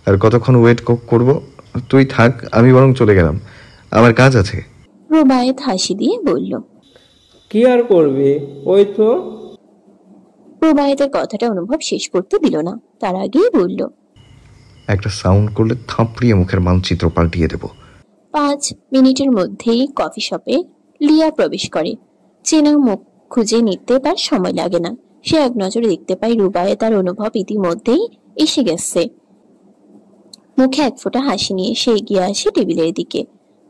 আর কতক্ষণ ওয়েট করব? তুই থাক, আমি বরং চলে গেলাম, আমার কাজ আছে। রুবায়েত হাসি দিয়ে বলল, কি আর করবে, ওই তো। রুবায়েতের কথাটা অনুভব শেষ করতে দিল না, তার আগেই বলল, একটা সাউন্ড করলে থাপড়িয়ে মুখের মানচিত্র পাল্টিয়ে দেব। 5 মিনিটের মধ্যেই কফি শপে লিয়া প্রবেশ করে। চেনা মুখ খুঁজে নিতে তার সময় লাগে না। সে এক নজরে দেখতে পায় রুবায়েত আর অনুভব ইতিমধ্যেই এসে গেছে। মুখে এক ফোঁটা হাসি নিয়ে সে এগিয়ে আসে টেবিলের দিকে।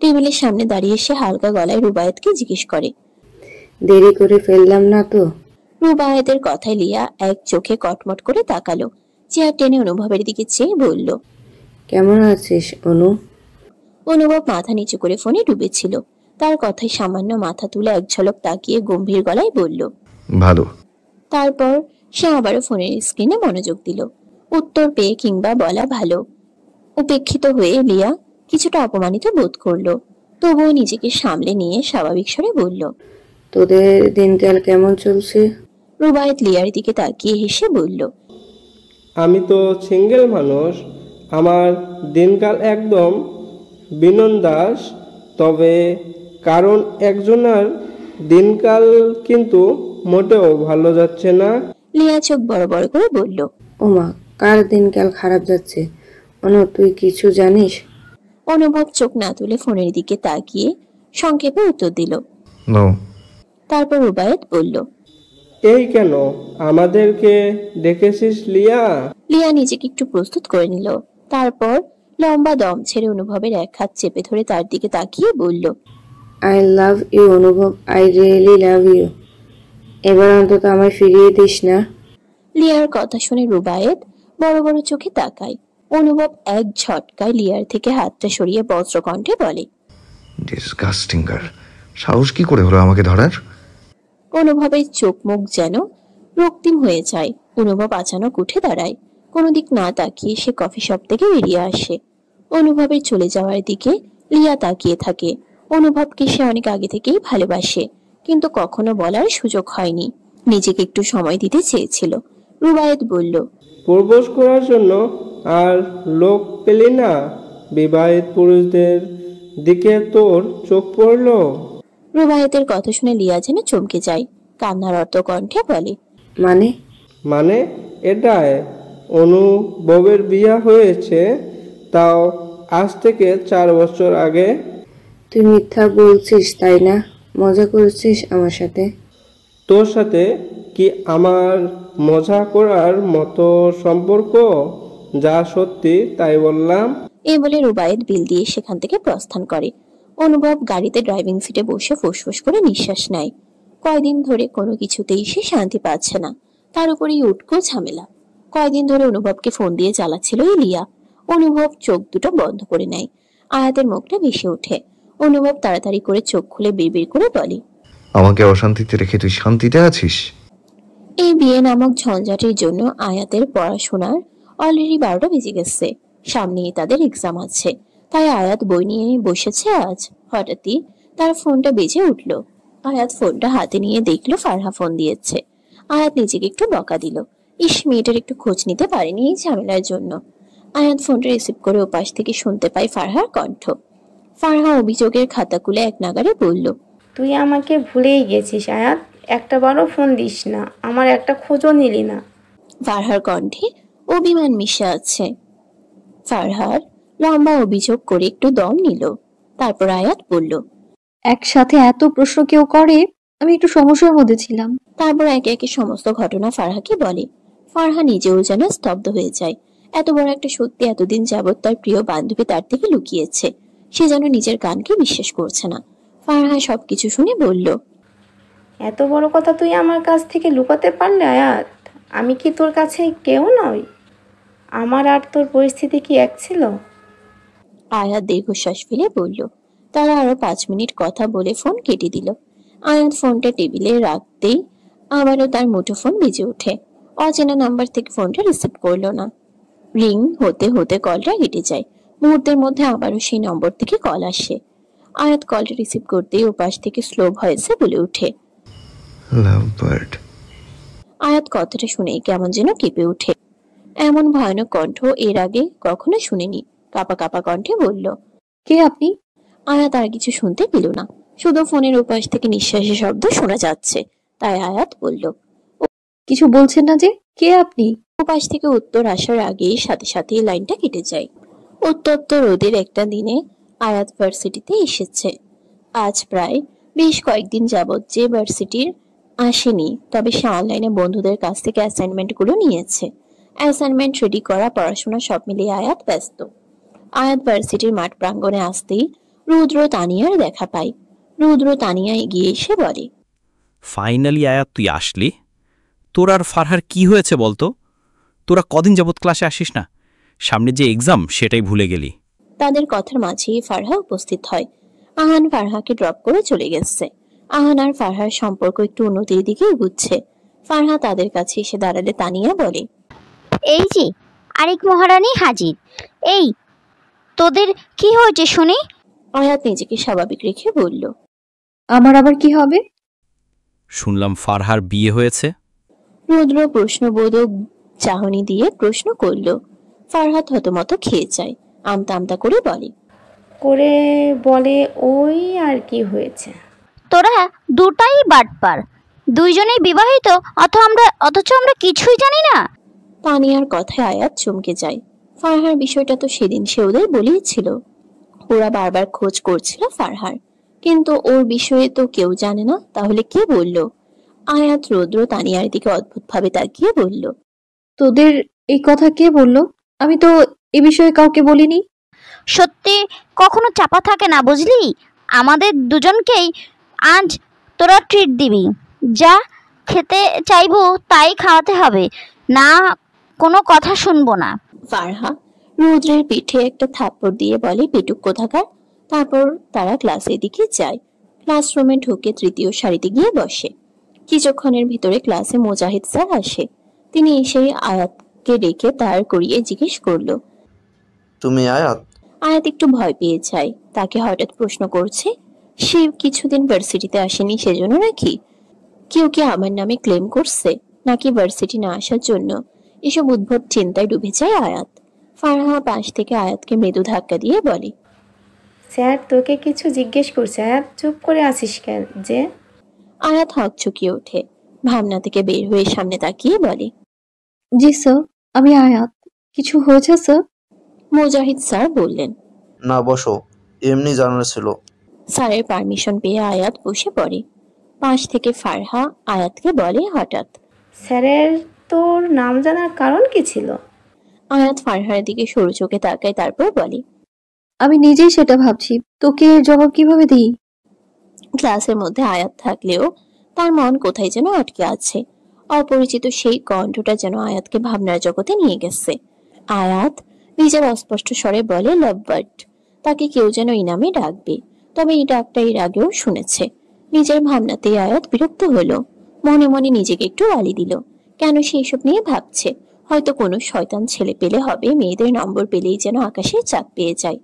টেবিলের সামনে দাঁড়িয়ে সে হালকা গলায় রুবায়েতকে জিজ্ঞেস করে, দেরি করে ফেললাম না তো? রুবায়েতের কথায় লিয়া এক চোখে কটমট করে তাকালো। চেয়ার টেনে অনুভবের দিকে চেয়ে বলল, কেমন আছিস অনু? অনুভব মাথা নিচু করে ফোনে ডুবেছিল। তার কথায় সামান্য মাথা তুলে এক ঝলক তাকিয়ে গম্ভীর গলায় বলল, ভালো। তারপর সে আবারও ফোনের স্ক্রিনে মনোযোগ দিল। উত্তর পেয়ে কিংবা বলা ভালো, উপেক্ষিত হয়ে লিয়া কিছুটা অপমানিত বোধ করলো। তবুও নিজেকে সামলে নিয়ে স্বাভাবিক স্বরে বলল, তোদের দিনকাল কেমন চলছে? রুবায়েত লিয়ার দিকে তাকিয়ে হেসে বলল, আমি তো সিঙ্গেল মানুষ, আমার দিনকাল একদম বিনন্দাস। তবে কারণ একজনের দিনকাল কিন্তু মোটেও ভালো যাচ্ছে না। লিয়া চোখ বড় বড় করে বলল, ওমা, কার দিনকাল খারাপ যাচ্ছে? অনু, তুই কিছু জানিস? অনুভব চোখ না তুলে ফোনের দিকে তাকিয়ে সংক্ষেপে উত্তর দিল। নো। তারপর রুবায়েত বলল, এই কেন আমাদেরকে ডেকেছিস লিয়া? লিয়া নিজেকে একটু প্রস্তুত করে নিল। তারপর লম্বা দম ছেড়ে অনুভবের এক হাত চেপে ধরে তার দিকে তাকিয়ে বলল, আই লাভ ইউ অনুভব, আই রিয়েলি লাভ ইউ। এবার অন্তত আমায় ফিরিয়ে দিস না। লিয়ার কথা শুনে রুবায়েত বড় বড় চোখে তাকায়। অনুভব এক ঝটকায় লিয়ার থেকে হাতটা সরিয়ে বজ্রকণ্ঠে বলে, ডিসগাস্টিং গার্ল, সাহস কি করে হলো আমাকে ধরার? অনুভবের চোখ মুখ যেন রক্তিম হয়ে যায়। অনুভব আচানক উঠে দাঁড়ায়। কোনো দিক না তাকিয়ে সে কফি শপ থেকে বেরিয়ে আসে। অনুভবের চলে যাওয়ার দিকে লিয়া তাকিয়ে থাকে। অনুভবকে সে অনেক আগে থেকেই ভালোবাসে, কিন্তু কখনো বলার সুযোগ হয়নি। নিজেকে একটু সময় দিতে চেয়েছিল। রুবায়েত বলল, প্রপোজ করার জন্য আর লোক পেলি না? বিবাহিত পুরুষদের দিকে তোর চোখ পড়লো? রুবায়েতের কথা শুনে লিয়া যেন চমকে যায়। কান্নার অর্থ কণ্ঠে বলে, মানে? মানে এটাই, অনুভবের বিয়ে হয়েছে, তাও আজ থেকে 4 বছর আগে। তুই মিথ্যা বলছিস তাই না? মজা করছিস আমার সাথে? তোর সাথে কি আমার মজা করার মতো সম্পর্ক? যা সত্যি তাই বললাম। এই বলে রুবায়েত বিল দিয়ে সেখান থেকে প্রস্থান করে। অনুভব গাড়িতে ড্রাইভিং সিটে বসে ফুসফুস করে নিঃশ্বাস নেয়। কয়দিন ধরে কোনো কিছুতেই সে শান্তি পাচ্ছে না। তার উপরেই উটকো ঝামেলা। কয়দিন ধরে অনুভবকে ফোন দিয়ে জ্বালাচ্ছিল লিয়া। অনুভব চোখ দুটো বন্ধ করে নেয়। আয়াতের মুখটা ভেসে ওঠে। অনুভব তাড়াতাড়ি করে চোখ খুলে বিড়বিড় করে বলে, আমাকে অশান্তিতে রেখে তুই শান্তিতে আছিস? এই বিয়ে নামক ঝঞ্ঝাটের জন্য আয়াতের পড়াশোনার অলরেডি 12টা বেজে গেছে। সামনেই তাদের এক্সাম আছে, তাই আয়াত বই নিয়ে বসেছে আজ। হঠাৎই তার ফোনটা বেজে উঠল। আয়াত ফোনটা হাতে নিয়ে দেখলো ফারহা ফোন দিয়েছে। আয়াত নিজেকে একটু বকা দিল। মেয়েটার একটু খোঁজ নিতে পারেনি এই ঝামেলার জন্য। আয়াত ফোনটা রিসিভ করে ওপাশ থেকে শুনতে পায় ফারহার কণ্ঠ। ফারহা অভিযোগের খাতা খুলে এক নাগাড়ে বলল, তুই আমাকে ভুলেই গেছিস আয়াত, একটা বারও ফোন দিস না, আমার একটা খোঁজও নিলি না। ফারহার কণ্ঠে অভিমান মিশে আছে। ফারহার লম্বা অভিযোগ করে একটু দম নিল। তারপর আয়াত বলল, একসাথে এত প্রশ্ন কেউ করে? আমি একটু সমস্যার মধ্যে ছিলাম। তারপর একে একে সমস্ত ঘটনা ফারহাকে বলে। ফারহা নিজেও যেন স্তব্ধ হয়ে যায়। এত বড় একটা সত্যি এতদিন যাবৎ তার প্রিয় বান্ধবী তার থেকে লুকিয়েছে। সে যেন নিজের কানকে বিশ্বাস করছে না। ফারহা সবকিছু শুনে বলল, এত বড় কথা তুই আমার কাছ থেকে লুকাতে পারলে আয়াত? আমি কি তোর কাছে কেউ নই? আমার আর তোর পরিস্থিতি কি এক ছিল? আয়াত দীর্ঘশ্বাস ফেলে বলল। তারা আরো 5 মিনিট কথা বলে ফোন কেটে দিল। আয়াত ফোনটা টেবিলে রাখতেই আবারও তার মুঠোফোন বেজে ওঠে। অচেনা নাম্বার থেকে ফোনটা রিসিভ করলো না। রিং হতে হতে কলটা কেটে যায়। মুহূর্তের মধ্যে আবারও সেই নম্বর থেকে কল আসে। আয়াত কলটা রিসিভ করতেই ওপাশ থেকে স্লো ভয়েসে বলে ওঠে, লাভ বার্ড। আয়াত কথাটা শুনে কেমন যেন কেঁপে ওঠে। এমন ভয়ানক কণ্ঠ এর আগে কখনো শুনিনি। কাপা কাপা কণ্ঠে বলল, কে আপনি? আয়াত আর কিছু শুনতে পেল না, শুধু ফোনের উপাস থেকে নিঃশ্বাসের শব্দ শোনা যাচ্ছে। তাই আয়াত বলল, কিছু বলছেন না যে? কে আপনি? উপাস থেকে উত্তর আসার আগেই সাথে সাথে লাইনটা কেটে যায়। উত্তপ্ত রোদের একটা দিনে আয়াত ভার্সিটিতে এসেছে। আজ প্রায় বেশ কয়েকদিন যাবৎ যে ভার্সিটির আসেনি, তবে সে অনলাইনে বন্ধুদের কাছ থেকে অ্যাসাইনমেন্ট গুলো নিয়েছে। অ্যাসাইনমেন্ট রেডি করা, পড়াশোনা সব মিলিয়ে আয়াত ব্যস্ত। আয়াত ভার্সিটির মাঠ প্রাঙ্গণে আসতেই রুদ্র তানিয়ার দেখা পায়। রুদ্র তানিয়া এগিয়ে এসে বলে, ফাইনালি আয়াত, তুই আসলি। তোর আর ফারহার কি হয়েছে বলতো? তোরা কদিন যাবৎ ক্লাসে আসিস না, সামনে যে এক্সাম সেটাই ভুলে গেলি। তাদের কথার মাঝেই ফারহা উপস্থিত হয়। আহান ফারহাকে ড্রপ করে চলে গেছে। আহান আর ফারহার সম্পর্ক একটু উন্নতির দিকে এগুচ্ছে। ফারহা তাদের কাছে এসে দাঁড়ালে তানিয়া বলে, এই যে আরেক মহারানী হাজির। এই তোদের কি হয়েছে শুনি? আয়াত নিজেকে স্বাভাবিক রেখে বলল, আমার আবার কি হবে? শুনলাম ফারহার বিয়ে হয়েছে। রুদ্র প্রশ্নবোধক চাহনি দিয়ে প্রশ্ন করল। ফারহা থতমত খেয়ে যায়, আমতা আমতা করে বলে ওই আর কি হয়েছে। তোরা দুটাই বাটপার, দুইজনেই বিবাহিত, অথচ আমরা কিছুই জানি না। তানিয়ার কথায় আয়াত চমকে যায়। ফারহার বিষয়টা তো সেদিন সে ওদের বলেইছিল। ওরা বারবার খোঁজ করছিল ফারহার, কিন্তু ওর বিষয়ে তো কেউ জানে না। তাহলে কে বলল? আয়াত রুদ্র তানিয়ার দিকে অদ্ভুতভাবে তাকিয়ে বলল, তোদের এই কথা কে বললো? আমি তো এ বিষয়ে কাউকে বলিনি। সত্যি কখনো চাপা থাকে না, বুঝলি? আমাদের দুজনকেই আজ তোরা ট্রিট দিবি। যা খেতে চাইবো তাই খাওয়াতে হবে, না কোনো কথা শুনবো না। ফারহা রুদ্রের পিঠে একটা থাপ্পড় দিয়ে বলে, পেটুক কোথাকার। তারপর তারা ক্লাসের দিকে যায়। ক্লাসরুমে ঢুকে তৃতীয় সারিতে গিয়ে বসে। কিছুক্ষণের ভিতরে ক্লাসে মুজাহিদ স্যার আসে। তিনি এসে আয়াতকে ডেকে দাঁড় করিয়ে জিজ্ঞেস করলো, তুমি আয়াত? আয়াত একটু ভয় পেয়ে যায়। তাকে হঠাৎ প্রশ্ন করছে। সে কিছুদিন ভার্সিটিতে আসেনি সেজন্য নাকি? কেউ কি আমার নামে ক্লেম করছে, নাকি ভার্সিটি না আসার জন্য? এসব উদ্ভট চিন্তায় ডুবে যায় আয়াত। ফারহা পাশ থেকে আয়াতকে মৃদু ধাক্কা দিয়ে বলে, স্যার তোকে কিছু জিজ্ঞেস করছে। আয়াত চুপ করে আছিস কেন যে? আয়াত হকচকিয়ে ওঠে, ভাবনা থেকে বের হয়ে সামনে তাকিয়ে বলে, জি স্যার, আমি আয়াত। কিছু হয়েছে স্যার? মুজাহিদ স্যার বললেন, না বসো, এমনি জানার ছিল। স্যারের পারমিশন পেয়ে আয়াত বসে পড়ে। পাশ থেকে ফারহা আয়াতকে বলে হঠাৎ, স্যারের তোর নাম জানার কারণ কি ছিল? আয়াত ফারহার দিকে সরু চোখে তাকায়, তারপর বলে, আমি নিজেই সেটা ভাবছি, তোকে এর জবাব কিভাবে দিই? ক্লাসের মধ্যে আয়াত থাকলেও তার মন কোথায় যেন আটকে আছে। অপরিচিত সেই কণ্ঠটা যেন আয়াতকে ভাবনার জগতে নিয়ে গেছে। আয়াত নিজের অস্পষ্ট স্বরে বলে, লাভ বার্ড। তাকে কেউ যেন এই নামে ডাকবে। তবে এই ডাকটা এর আগেও শুনেছে। নিজের ভাবনাতেই আয়াত বিরক্ত হলো। মনে মনে নিজেকে একটু গালি দিল। কেন সে এসব নিয়ে ভাবছে? হয়তো কোনো শয়তান ছেলে পেলে হবে, মেয়েদের নম্বর পেলেই যেন আকাশে চাঁদ পেয়ে যায়।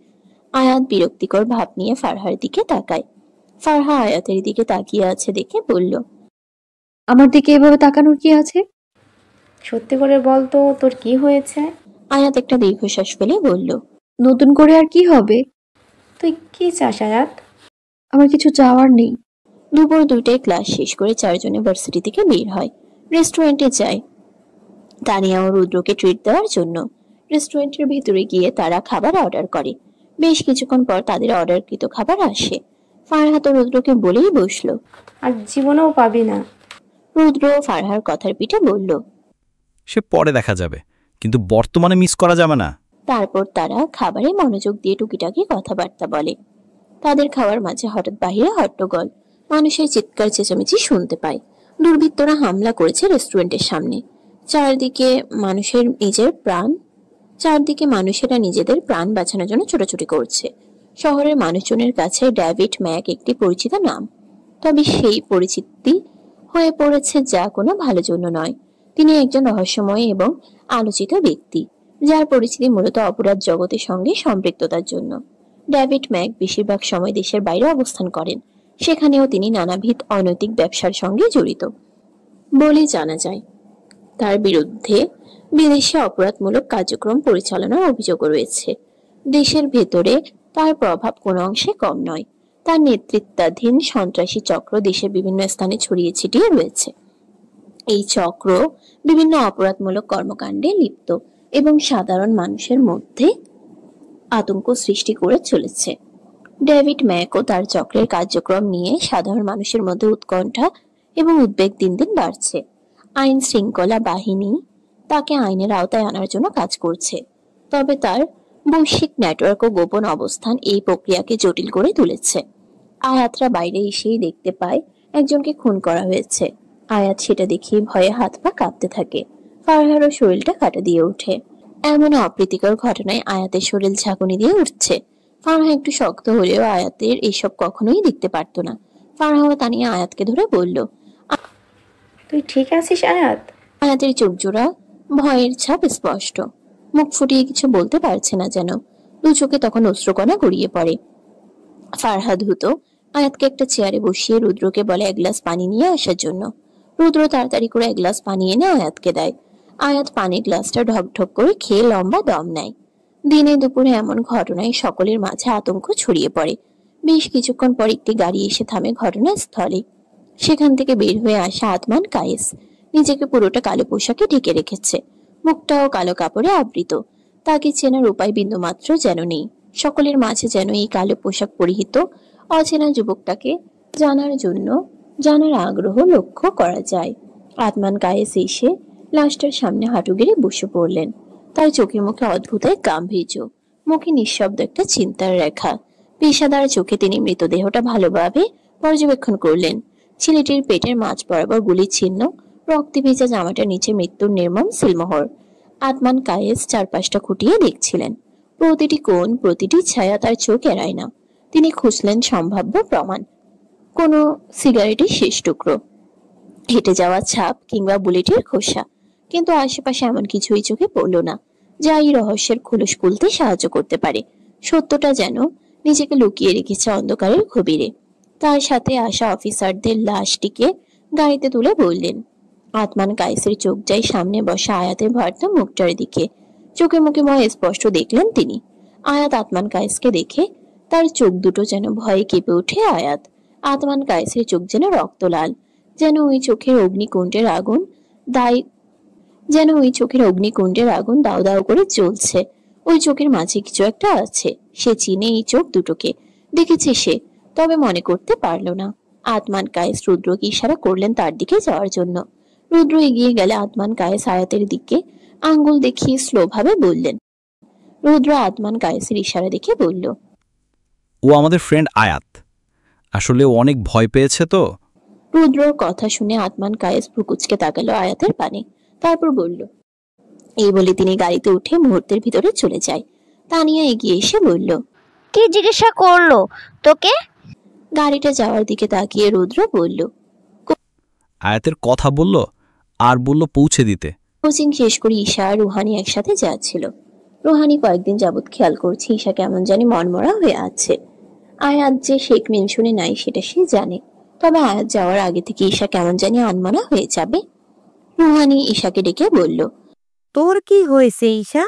আয়াত বিরক্তিকর ভাব নিয়ে ফারহার দিকে তাকায়। ফারহা আয়াতের দিকে তাকিয়ে আছে দেখে বলল, আমার দিকে এভাবে তাকানোর কি আছে? সত্যি করে বল তো, তোর কি হয়েছে? আয়াত একটা দীর্ঘশ্বাস ফেলে বলল, নতুন করে আর কি হবে? তুই কি চাস আয়াত? আমার কিছু চাওয়ার নেই। দুপুর 2টায় ক্লাস শেষ করে চারজনে ভার্সিটি থেকে বের হয়। রেস্টুরেন্টে যায় তানিয়া ও রুদ্রকে ট্রিট দেওয়ার জন্য। রেস্টুরেন্টের ভিতরে গিয়ে তারা খাবার অর্ডার করে। বেশ কিছুক্ষণ পর তাদের অর্ডারকৃত খাবার আসে। ফারহা তো রুদ্রকে বলেই বসলো, আর জীবনেও পাবি না। রুদ্র ফারহার কথার পিঠে বলল, সে পরে দেখা যাবে, কিন্তু বর্তমানে মিস করা যাবে না। তারপর তারা খাবারে মনোযোগ দিয়ে টুকিটাকি কথাবার্তা বলে। তাদের খাওয়ার মাঝে হঠাৎ বাহিরে হট্টগোল, মানুষের চিৎকার চেঁচামেচি শুনতে পায়। দুর্বৃত্তরা হামলা করেছে রেস্টুরেন্টের সামনে। চারদিকে মানুষেরা নিজেদের প্রাণ বাঁচানোর জন্য ছোটাছুটি করছে। শহরের মানুষজনের কাছে ডেভিড ম্যাক একটি পরিচিত নাম, তবে সেই পরিচিতি হয়ে পড়েছে যা কোনো ভালো জন্য নয়। তিনি একজন রহস্যময় এবং আলোচিত ব্যক্তি, যার পরিচিতি মূলত অপরাধ জগতের সঙ্গে সম্পৃক্ততার জন্য। ডেভিড ম্যাক বেশিরভাগ সময় দেশের বাইরে অবস্থান করেন। সেখানেও তিনি নানাবিধ অনৈতিক ব্যবসার সঙ্গে জড়িত বলে জানা যায়। তার বিরুদ্ধে বিদেশে অপরাধমূলক কার্যক্রম পরিচালনার অভিযোগও রয়েছে। দেশের ভেতরে তার প্রভাব কোনো অংশে কম নয়। তার নেতৃত্বাধীন সন্ত্রাসী চক্র দেশের বিভিন্ন স্থানে ছড়িয়ে ছিটিয়ে রয়েছে। এই চক্র বিভিন্ন অপরাধমূলক কর্মকাণ্ডে লিপ্ত এবং সাধারণ মানুষের মধ্যে আতঙ্ক সৃষ্টি করে চলেছে। ডেভিড ম্যাকও তার চক্রের কার্যক্রম নিয়ে সাধারণ মানুষের মধ্যে উৎকণ্ঠা এবং উদ্বেগ দিন দিন বাড়ছে। আইন শৃঙ্খলা বাহিনী তাকে আইনের আওতায় আনার জন্য কাজ করছে, তবে তার বৈশ্বিক নেটওয়ার্ক ও গোপন অবস্থান এই প্রক্রিয়াকে জটিল করে তুলেছে। আয়াতরা বাইরে এসেই দেখতে পায় একজনকে খুন করা হয়েছে। আয়াত সেটা দেখে ভয়ে হাত পা কাঁপতে থাকে। ফারহারও শরীরটা কাটা দিয়ে ওঠে। এমন অপ্রীতিকর ঘটনায় আয়াতের শরীর ঝাঁকুনি দিয়ে উঠছে। ফারহা একটু শক্ত হলেও আয়াতের এসব কখনোই দেখতে পারতো না। ফারহাও তা নিয়ে আয়াতকে ধরে বলল, তুই ঠিক আছিস আয়াত? আয়াতের চোখ জোড়া ভয়ের ছাপ স্পষ্ট। মুখ ফুটিয়ে কিছু বলতে পারছে না যেন। দু চোখে তখন অশ্রুকণা গড়িয়ে পড়ে। ফারহা দ্রুত আয়াতকে একটা চেয়ারে বসিয়ে রুদ্রকে বলে এক গ্লাস পানি নিয়ে আসার জন্য। রুদ্র তাড়াতাড়ি করে এক গ্লাস পানি এনে আয়াতকে দেয়। আয়াত পানির গ্লাসটা ঢক ঢক করে খেয়ে লম্বা দম নেয়। দিনে দুপুরে এমন ঘটনায় সকলের মাঝে আতঙ্ক ছড়িয়ে পড়ে। বেশ কিছুক্ষণ পর একটি গাড়ি এসে থামে ঘটনাস্থলে। সেখান থেকে বের হয়ে আসা আতমান কায়েস নিজেকে পুরোটা কালো পোশাকে ঢেকে রেখেছে। মুখটাও কালো কাপড়ে আবৃত। তাকে চেনার উপায় বিন্দুমাত্র যেন নেই। সকলের মাঝে যেন এই কালো পোশাক পরিহিত অচেনা যুবকটাকে জানার আগ্রহ লক্ষ্য করা যায়। আতমান কায়েস এসে লাশটার সামনে হাঁটু গেড়ে বসে পড়লেন। তার চোখে মুখে অদ্ভুত এক গাম্ভীর্য, মুখে নিঃশব্দ একটা চিন্তার রেখা। পেশাদার চোখে তিনি মৃতদেহটা ভালোভাবে পর্যবেক্ষণ করলেন। ছেলেটির পেটের মাঝ বরাবর গুলি চিহ্ন, রক্তে ভেজা জামাটার নিচে মৃত্যুর নির্মম সিলমোহর। আতমান কায়েস চারপাশটা খুঁটিয়ে দেখছিলেন। প্রতিটি কোণ, প্রতিটি ছায়া তার চোখ এড়ায় না। তিনি খুঁজলেন সম্ভাব্য প্রমাণ, কোনো সিগারেটের শেষ টুকরো, হেঁটে যাওয়া ছাপ কিংবা বুলেটের খোসা। কিন্তু আশেপাশে এমন কিছুই চোখে পড়ল না যা এই রহস্যের খোলস খুলতে সাহায্য করতে পারে। সত্যটা যেন নিজেকে লুকিয়ে রেখেছে অন্ধকারের গভীরে। তার সাথে আসা অফিসারদের লাশটিকে গাড়িতে তুলে বললেন। আতমান কায়েসের চোখ যায় সামনে বসা আয়াতের ভয়ার্ত মুখটার দিকে। চোখে মুখে ভয় স্পষ্ট দেখলেন তিনি। আয়াত আতমান কায়েসকে দেখে তার চোখ দুটো যেন ভয়ে কেঁপে ওঠে। আতমান কায়েসের চোখ যেন রক্ত লাল, যেন ওই চোখের অগ্নিকুণ্ডের আগুন দাও দাও করে জ্বলছে। ওই চোখের মাঝে কিছু একটা আছে। সে চিনে এই চোখ দুটোকে, দেখেছে সে, তবে মনে করতে পারল না। আতমান কায়েস রুদ্রকে ইশারা করলেন তার দিকে যাওয়ার জন্য। রুদ্র এগিয়ে গেলে আতমান কায়েস আয়াতের দিকে আঙ্গুল দেখিয়ে স্লো ভাবে বললেন। রুদ্র আতমান কায়েসের ইশারা দেখে বলল, ও আমাদের ফ্রেন্ড আয়াত। আসলে ও অনেক ভয় পেয়েছে তো। রুদ্রর কথা শুনে আতমান কায়েস ভ্রুকুচকে তাকালো আয়াতের পানে, তারপর বলল। এই বলে তিনি গাড়িতে উঠে মুহূর্তের ভিতরে চলে যায়। তানিয়া এগিয়ে এসে বলল, কি জিজ্ঞাসা করলো তোকে? গাড়িটা যাওয়ার দিকে তাকিয়ে রুদ্র বলল, আয়াতের কথা বলল আর বলল পৌঁছে দিতে। কোচিং শেষ করে ঈশা আর রুহানি একসাথে যাচ্ছিল। রুহানি কয়েকদিন যাবৎ খেয়াল করছে ঈশা কেমন জানি মনমরা হয়ে আছে। আয়াত যে শেখ মেনশনে নাই সেটা সে জানে, তবে আয়াত যাওয়ার আগে থেকে ঈশা কেমন জানি আনমনা হয়ে যাবে। রুহানি ঈশাকে ডেকে বলল, তোর কি হয়েছে ঈশা?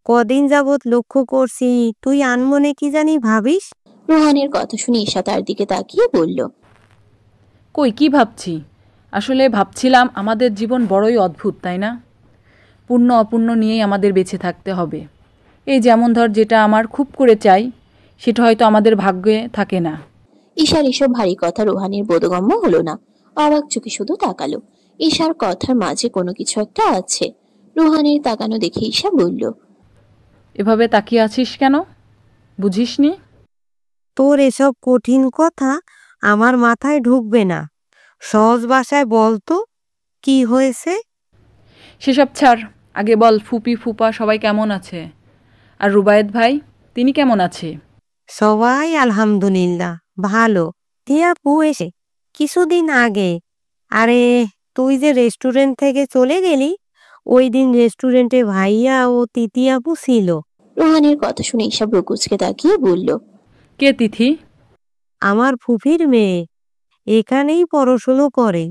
কদিন যাবৎ লক্ষ্য করছি তুই আনমনে কি জানি ভাবিস। রুহানির কথা শুনে ঈশা তার দিকে তাকিয়ে বলল, কই কি ভাবছি? আসলে ভাবছিলাম আমাদের জীবন বড়ই অদ্ভুত, তাই না? পূর্ণ অপূর্ণ নিয়েই আমাদের বেঁচে থাকতে হবে। এই যেমন ধর, যেটা আমার খুব করে চাই সেটা হয়তো আমাদের ভাগ্যে থাকে না। ঈশার এসব ভারী কথা রুহানির বোধগম্য হলো না। অবাক চোখে শুধু তাকালো। ঈশার কথার মাঝে কোনো কিছু একটা আছে। রুহানির তাকানো দেখে ঈশা বলল, এভাবে তাকিয়ে আছিস কেন? বুঝিসনি? তোর এসব কঠিন কথা আমার মাথায় ঢুকবে না। সহজ ভাষায় বলতো কি হয়েছে। সেসব ছাড়, আগে বল ফুপি ফুপা সবাই কেমন আছে? আর রুবায়েত ভাই, তিনি কেমন আছে? সবাই আলহামদুলিল্লাহ ভালো। টিয়াপু এসে কিছুদিন আগে। আরে তুই যে রেস্টুরেন্ট থেকে চলে গেলি, ওই দিন রেস্টুরেন্টে ভাইয়া ও তিতিয়াপু ছিল। রুহানির কথা শুনে ঈশা ব্রকুচকে তাকিয়ে বলল, কে তিথি? আমার ফুফির মেয়ে, এখানেই পড়াশুনো করে।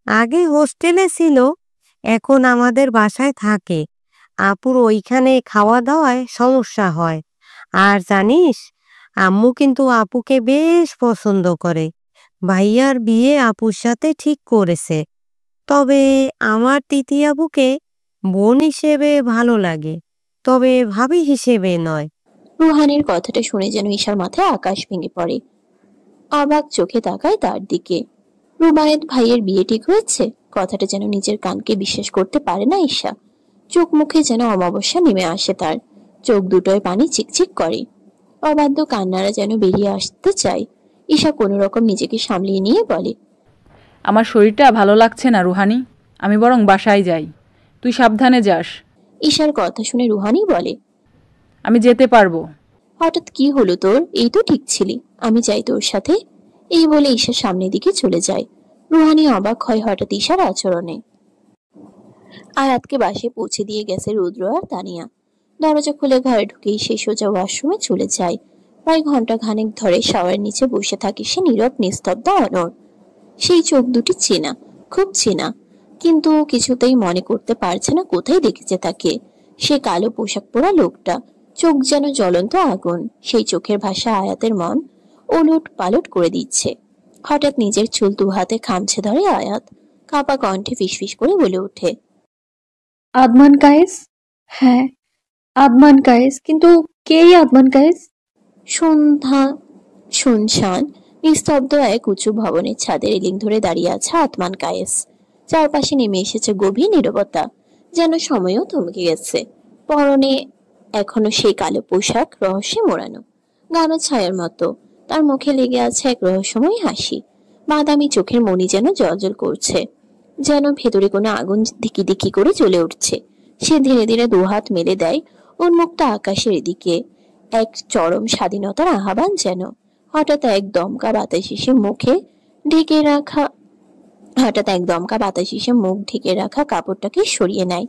আগে হোস্টেলে ছিল, এখন আমাদের বাসায় থাকে। আপুর ওইখানে খাওয়া দাওয়ায় সমস্যা হয়। আর জানিস, আম্মু কিন্তু আপুকে বেশ পছন্দ করে। ভাইয়ার বিয়ে আপুর সাথে ঠিক করেছে। তবে আমার তিতি আপুকে বোন হিসেবে ভালো লাগে, তবে ভাবি হিসেবে নয়। রুহানের কথাটা শুনে যেন ঈশার মাথায় আকাশ ভেঙে পড়ে। অবাক চোখে তাকায় তার দিকে। রুবায়েত ভাইয়ের বিয়ে ঠিক হয়েছে? কথাটা যেন নিজের কানকে বিশ্বাস করতে পারে না ঈশা। চোখ মুখে যেন অমাবস্যা নেমে আসে তার। চোখ দুটোয় পানি চিকচিক করে। অবাধ্য কান্নারা যেন বেরিয়ে আসতে চায়। ঈশা কোনো রকম নিজেকে সামলিয়ে নিয়ে বলে, আমার শরীরটা ভালো লাগছে না রুহানি, আমি বরং বাসায় যাই, তুই সাবধানে যাস। ঈশার কথা শুনে রুহানি বলে, আমি যেতে পারবো। হঠাৎ কি হলো তোর? এই তো ঠিক ছিলি, আমি যাই তোর সাথে। এই বলে ঈশা সামনের দিকে চলে যায়। রুহানি অবাক হয় হঠাৎ ঈশার আচরণে। আয়াতকে বাসে পৌঁছে দিয়ে গেছে রুদ্র আর তানিয়া। দরজা খুলে ঘরে ঢুকেই সে সোজা ওয়াশরুমে চলে যায়। প্রায় ঘন্টা খানেক ধরে শাওয়ারের নিচে বসে থাকে সে নীরব নিস্তব্ধ অনড়। সেই চোখ দুটি চেনা, খুব চেনা, কিন্তু কিছুতেই মনে করতে পারছে না কোথায় দেখেছে তাকে। সে কালো পোশাক পরা লোকটা, চোখ যেন জ্বলন্ত আগুন। সেই চোখের ভাষা আয়াতের মন ওলট পালট করে দিচ্ছে। হঠাৎ নিজের চুল দু হাতে খামছে ধরে আয়াত। কাপা কণ্ঠে ফিসফিস করে বলে ওঠে, আদমান কায়েস? হ্যাঁ, আদমান কায়েস, কিন্তু কে আদমান কায়েস? সন্ধ্যা, শুনশান নিস্তব্ধ এক উঁচু ভবনের ছাদের রেলিং ধরে দাঁড়িয়ে আছে আদমান কায়েস। চারপাশে নেমে এসেছে গভীর নীরবতা, যেন সময়ও থমকে গেছে। পরনে এখনো সেই কালো পোশাক, রহস্যে মোড়ানো, গাঢ় ছায়ার মতো। তার মুখে লেগে আছে এক রহস্যময় হাসি। বাদামি চোখের মণি যেন জ্বলজ্বল করছে, যেন ভেতরে কোনো আগুন দিকি দিকি করে জ্বলে উঠছে। সে ধীরে ধীরে দুহাত মেলে দেয় উন্মুক্ত আকাশের দিকে, এক চরম স্বাধীনতার আহ্বান যেন। হঠাৎ এক দমকা বাতাস এসে মুখ ঢেকে রাখা কাপড়টাকে সরিয়ে নেয়।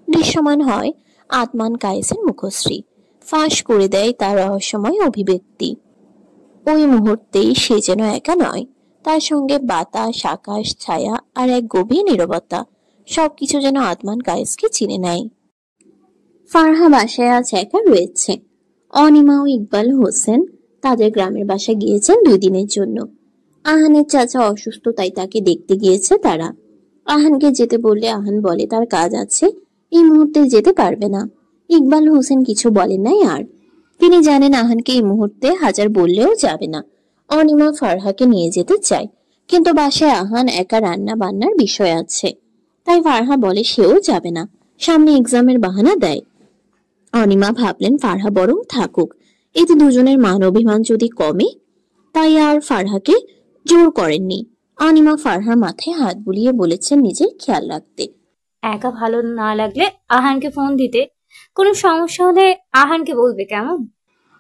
দৃশ্যমান হয় আদমান কায়েসের মুখশ্রী, ফাঁস করে দেয় তার রহস্যময় অভিব্যক্তি। ওই মুহূর্তেই সে যেন একা নয়, তার সঙ্গে বাতাস, আকাশ, ছায়া আর এক গভীর নীরবতা, সবকিছু যেন আদমান কায়েসকে চিনে নেয়। ফারহা বাসায় আজ একা রয়েছে। অনিমা ও ইকবাল হোসেন তাদের গ্রামের বাসায় গিয়েছেন 2 দিনের জন্য। আহানের চাচা অসুস্থ, তাই তাকে দেখতে গিয়েছে তারা। আহানকে যেতে বললে আহান বলে তার কাজ আছে, এই মুহূর্তে যেতে পারবে না। ইকবাল হোসেন কিছু বলেন নাই আর। তিনি জানেন আহানকে এই মুহূর্তে হাজার বললেও যাবে না। অনিমা ফারহাকে নিয়ে যেতে চায়, কিন্তু বাসায় আহান একা রান্না বান্নার বিষয় আছে, তাই ফারহা বলে সেও যাবে না। সামনে এক্সামের বাহানা দেয়। অনিমা ভাবলেন ফারহা বরং থাকুক, এতে দুজনের মান অভিমান যদি কমে, তাই আর ফারহাকে জোর করেননি। অনিমা ফারহার মাথায় হাত বুলিয়ে বলেছেন নিজের খেয়াল রাখতে। একা ভালো না লাগলে আহানকে ফোন দিতে, কোনো সমস্যা হলে আহানকে বলবে কেমন?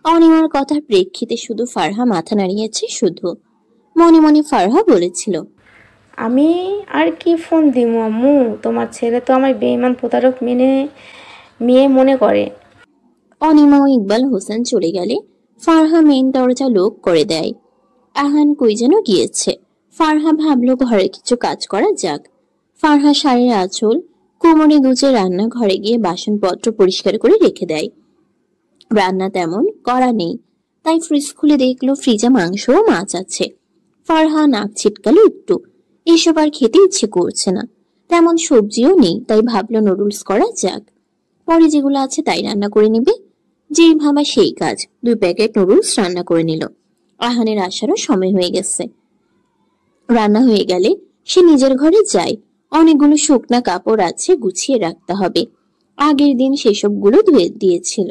অনিমার কথার প্রেক্ষিতে শুধু ফারহা মাথা নাড়িয়েছে। শুধু মনে মনে ফারহা বলেছিল, আমি আর কি ফোন দিব আম্মু, তোমার ছেলে তো আমার বেঈমান প্রতারক মেয়ে মনে করে। অনিমা ও ইকবাল হোসেন চলে গেলে ফারহা মেইন দরজা লক করে দেয়। আহান কই যেন গিয়েছে। ফারহা ভাবলো ঘরে কিছু কাজ করা যাক। ফারহা শাড়ির আঁচল কোমরে গুজে রান্নাঘরে গিয়ে বাসনপত্র পরিষ্কার করে রেখে দেয়। রান্না তেমন করা নেই, তাই ফ্রিজ খুলে দেখলো ফ্রিজে মাংস ও মাছ আছে। ফারহা নাক ছিটকালো একটু, এসব আর খেতে ইচ্ছে করছে না। তেমন সবজিও নেই, তাই ভাবলো নুডলস করা যাক। পরে যেগুলো আছে তাই রান্না করে নিবে। যেই ভাবা সেই কাজ, 2 প্যাকেট নুডলস রান্না করে নিল। আহানের আসারও সময় হয়ে গেছে। রান্না হয়ে গেলে সে নিজের ঘরে যায়। অনেকগুলো শুকনা কাপড় আছে, গুছিয়ে রাখতে হবে। আগের দিন সেসবগুলো ধুয়ে দিয়েছিল।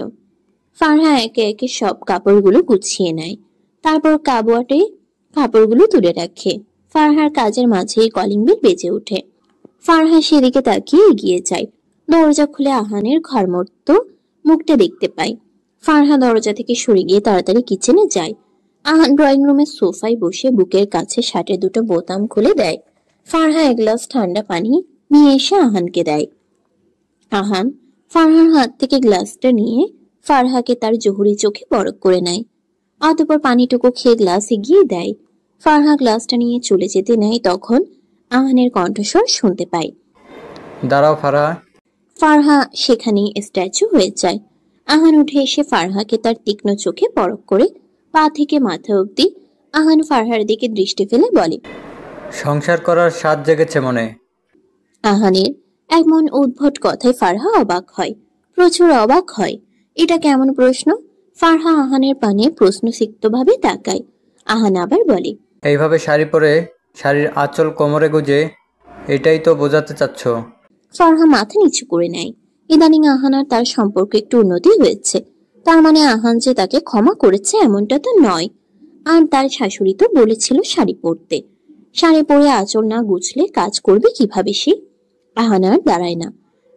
ফারহা একে একে সব কাপড়গুলো গুছিয়ে নেয়, তারপর কাবোয়াটে কাপড়গুলো তুলে রাখে। ফারহার কাজের মাঝেই কলিং বেল বেজে ওঠে। ফারহা সেদিকে তাকিয়ে এগিয়ে যায়। দরজা খুলে আহানের ঘরমর্ত মুখটা দেখতে পায়। ফারহা দরজা থেকে সরে গিয়ে তাড়াতাড়ি কিচেনে যায়। আহান ড্রয়িং রুমের সোফায় বসে বুকের কাছে শার্টের 2টো বোতাম খুলে দেয়। ফারহা এক গ্লাস ঠান্ডা পানি নিয়ে এসে আহানকে দেয়। আহান ফারহার হাত থেকে গ্লাসটা নিয়ে ফারহাকে তার জহুরি চোখে পরখ করে নেয়। অতঃপর পানিটুকু খেয়ে গ্লাস এগিয়ে দেয়। ফারহা গ্লাসটা নিয়ে চলে যেতে নেয়, তখন আহানের কণ্ঠস্বর শুনতে পায়। দাঁড়াও ফারহা। ফারহা সেখানেই স্ট্যাচু হয়ে যায়। আহান উঠে এসে ফারহাকে তার তীক্ষ্ণ চোখে পরখ করে পা থেকে মাথা অবধি আহান ফারহার দিকে দৃষ্টি ফেলে বলে, সংসার করার স্বাদ জেগেছে মনে। আহানের এমন উদ্ভট কথায় ফারহা অবাক হয়, প্রচুর অবাক হয়। এটা কেমন প্রশ্ন? ফারহা আহানের পানে প্রশ্নসিক্তভাবে তাকায়। আহান আবার বলে, এইভাবে শাড়ি পরে শাড়ির আঁচল কোমরে গুজে, এটাই তো বোঝাতে চাচ্ছ? ফারহা মাথা নিচু করে নেয়। ইদানিং আহান আর তার সম্পর্কে একটু উন্নতি হয়েছে। তার মানে আহান যে তাকে ক্ষমা করেছে এমনটা তো নয়। আর তার শাশুড়ি তো বলেছিল শাড়ি পরতে। শাড়ি পরে আঁচল না গুছলে কাজ করবে কিভাবে সে? আহান আর দাঁড়ায় না,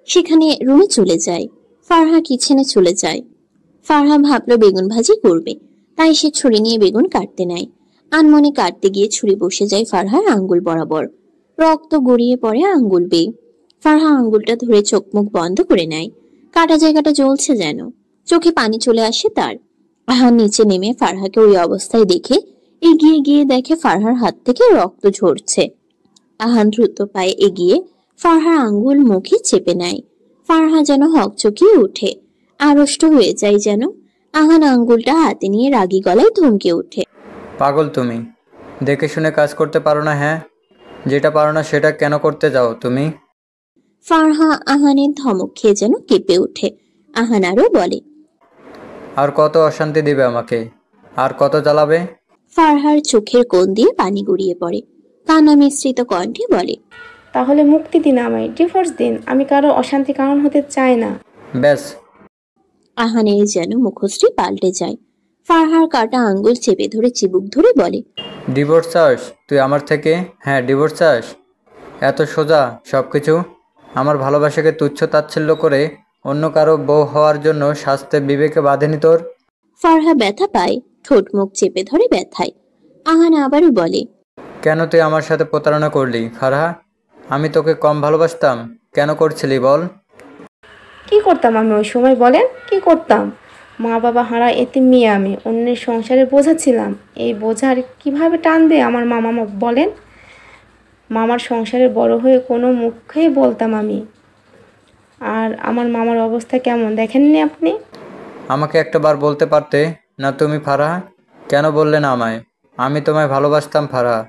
সেখানে রুমে চলে যায়। ফারহা কিচেনে চলে যায়। ফারহা ভাবলো বেগুন ভাজি করবে, তাই সে ছুরি নিয়ে বেগুন কাটতে নেয়। আনমনে কাটতে গিয়ে ছুরি বসে যায় ফারহার আঙ্গুল বরাবর। রক্ত গড়িয়ে পড়ে আঙ্গুল বেয়ে। ফারহা আঙ্গুলটা ধরে চোখ মুখ বন্ধ করে নেয়। কাটা জায়গাটা জ্বলছে যেন, চোখে পানি চলে আসে তার। আহান নিচে নেমে ফারহাকে ওই অবস্থায় দেখে এগিয়ে গিয়ে দেখে ফারহার হাত থেকে রক্ত ঝরছে। আহান দ্রুত পায়ে এগিয়ে ফারহার আঙ্গুল মুখে চেপে নেয়। ফারহা যেন হকচকিয়ে ওঠে, আড়ষ্ট হয়ে যায় যেন। আহান আঙ্গুলটা হাতে নিয়ে রাগী গলায় ধমকে ওঠে, পাগল তুমি, দেখে শুনে কাজ করতে পারো না? হ্যাঁ, যেটা পারো না সেটা কেন করতে যাও তুমি? ফারহা আহানের ধমক খেয়ে যেন কেঁপে ওঠে। আহান আরো বলে, আর কত অশান্তি দিবে আমাকে? আর কত জ্বালাবে? ফারহার চোখের কোণ দিয়ে পানি গড়িয়ে পড়ে। কান্না মিশ্রিত কণ্ঠে বলে, তাহলে মুক্তি দিন আমায়, ডিভোর্স দিন। আমি কারো অশান্তি কারণ হতে চাই না। ব্যাস। আহানের যেন মুখশ্রী পাল্টে যায়। ফারহার কাটা আঙ্গুল চেপে ধরে চিবুক ধরে বলে, ডিভোর্স চাস তুই আমার থেকে? হ্যাঁ, ডিভোর্স চাস? এত সোজা সবকিছু? আমার ভালোবাসাকে তুচ্ছ তাচ্ছিল্য করে অন্য কারো বউ হওয়ার জন্য শাস্তে বিবেকে বাঁধেনি তোর? ফারহা ব্যথা পায়, ঠোঁট মুখ চেপে ধরে ব্যথায়। আহান আবারও বলে, কেন তুই আমার সাথে প্রতারণা করলি ফারহা? আমি তোকে কম ভালোবাসতাম? কেন করছিলি বল? কি করতাম আমি ওই সময় বলেন? কি করতাম? মা বাবা হারা এতিম মেয়ে আমি, অন্যের সংসারে বোঝা ছিলাম। এই বোঝার কিভাবে টানবে আমার মামা বলেন? মামার সংসারে বড় হয়ে কোনো মুখে বলতাম আমি। আর আমার মামার অবস্থা কেমন দেখেননি আপনি? আমাকে একটা বার বলতে পারতে না তুমি ফারহা? কেন বললে না আমায়? আমি তোমায় ভালোবাসতাম ফারহা।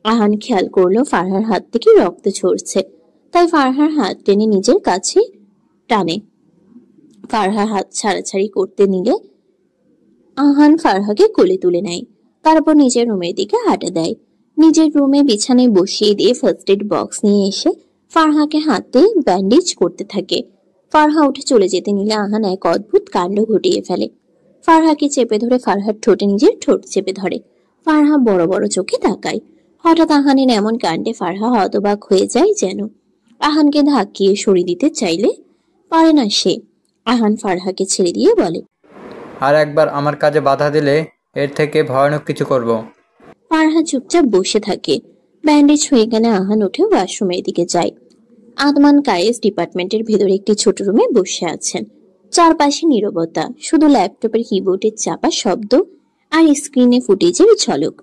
আহান খেয়াল করলো ফারহার হাত থেকে রক্ত ঝরছে, তাই ফারহার হাত টেনে নিজের কাছে টানে। ফারহার হাত ছাড়াছাড়ি করতে নিলে আহান ফারহাকে কোলে তুলে নেয়। তারপর নিজের রুমের দিকে হাঁটা দেয়। নিজের রুমে বিছানায় বসিয়ে দিয়ে ফার্স্ট এড বক্স নিয়ে এসে ফারহাকে হাতে ব্যান্ডেজ করতে থাকে। ফারহা উঠে চলে যেতে নিলে আহান এক অদ্ভুত কাণ্ড ঘটিয়ে ফেলে। ফারহাকে চেপে ধরে ফারহার ঠোঁটে নিজের ঠোঁট চেপে ধরে। ফারহা বড় বড় চোখে তাকায়। হঠাৎ আহানের এমন কাণ্ডে ফারহা হতবাক হয়ে যায় যেন। আহানকে ধাক্কিয়ে সরিয়ে দিতে চাইলে পারে না সে। আহান ফারহাকে ছেড়ে দিয়ে বলে, আর একবার আমার কাজে বাধা দিলে এর থেকে ভয়ানক কিছু করব। ফারহা চুপচাপ বসে থাকে। ব্যান্ডেজ হয়ে গেলে আহান উঠে ওয়াশরুমের দিকে যায়। আদমান কায়েস ডিপার্টমেন্টের ভেতরে একটি ছোট রুমে বসে আছেন। চারপাশে নীরবতা, শুধু ল্যাপটপের কিবোর্ডের চাপা শব্দ আর স্ক্রিনে ফুটেজের ঝলক।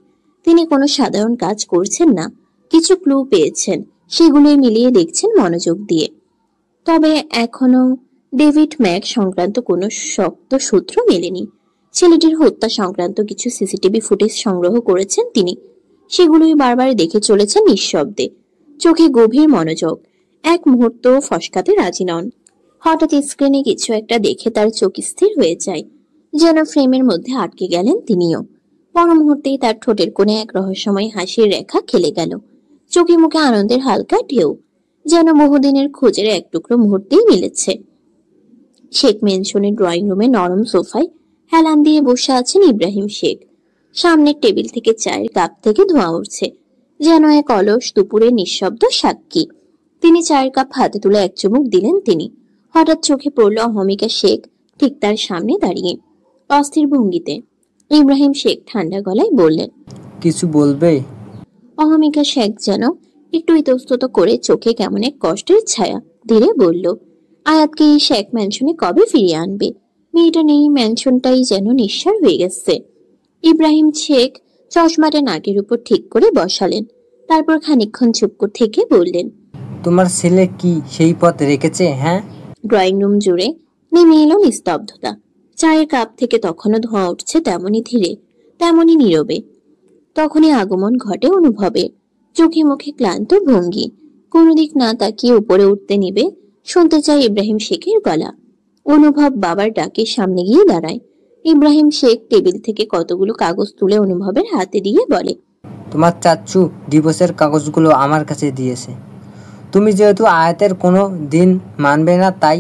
তিনি কোনো সাধারণ কাজ করছেন না, কিছু ক্লু পেয়েছেন, সেগুলোই মিলিয়ে দেখছেন মনোযোগ দিয়ে। তবে এখনো ডেভিড ম্যাক সংক্রান্ত কোনো শক্ত সূত্র মেলেনি। ছেলেটির হত্যা সংক্রান্ত কিছু সিসিটিভি ফুটেজ সংগ্রহ করেছেন তিনি, সেগুলোই বারবার দেখে চলেছেন নিঃশব্দে, চোখে গভীর মনোযোগ। এক মুহূর্ত ফসকাতে রাজি নন। হঠাৎ স্ক্রিনে কিছু একটা দেখে তার চোখ স্থির হয়ে যায়, যেন ফ্রেমের মধ্যে আটকে গেলেন তিনিও। পর মুহূর্তেই তার ঠোঁটের কোণে এক রহস্যময় হাসির রেখা খেলে গেল, চোখে মুখে আনন্দের হালকা ঢেউ, যেন বহুদিনের খোঁজের এক টুকরো মুহূর্তেই মিলেছে। শেখ মেনশনের ড্রয়িং রুমে নরম সোফায় হেলান দিয়ে বসে আছেন ইব্রাহিম শেখ। সামনের টেবিল থেকে চায়ের কাপ থেকে ধোঁয়া উঠছে, যেন এক অলস দুপুরের নিঃশব্দ সাক্ষী। তিনি চায়ের কাপ হাতে তুলে এক চুমুক দিলেন তিনি। হঠাৎ চোখে পড়ল অহমিকা শেখ ঠিক তার সামনে দাঁড়িয়ে, অস্থির ভঙ্গিতে। ইব্রাহিম শেখ ঠান্ডা গলায় বললেন, কিছু বলবে? অহমিকা শেখ যেন একটু ইতস্তত করে চোখে কেমন এক কষ্টের ছায়া ধীরে বলল, আয়াতকে এই শেখ ম্যানশনে কবে ফিরিয়ে আনবে? মেয়েটা নেই, ম্যানশনটাই যেন নিঃসার হয়ে গেছে। ইব্রাহিম শেখ চশমাটা নাকের উপর ঠিক করে বসালেন, তারপর খানিকক্ষণ চুপ থেকে বললেন, তোমার ছেলে কি সেই পথ রেখেছে? হ্যাঁ। ড্রয়িং রুম জুড়ে নেমে এলো নিস্তব্ধতা। চায়ের কাপ থেকে তখনও ধোঁয়া উঠছে, তেমনই ধীরে তেমনই নীরবে। তখনই আগমন ঘটে অনুভবের। চোখে মুখে ক্লান্ত ভঙ্গি, কোনো দিক না তাকিয়ে উপরে উঠতে নিবে। শুনতে চায় ইব্রাহিম শেখের গলা। অনুভব বাবার ডাকে সামনে গিয়ে দাঁড়ায়। ইব্রাহিম শেখ টেবিল থেকে কতগুলো কাগজ তুলে অনুভবের হাতে দিয়ে বলে, তোমার চাচ্চু ডিভোর্সের কাগজগুলো আমার কাছে দিয়েছে। তুমি যেহেতু আয়াতের কোনো দিন মানবে না, তাই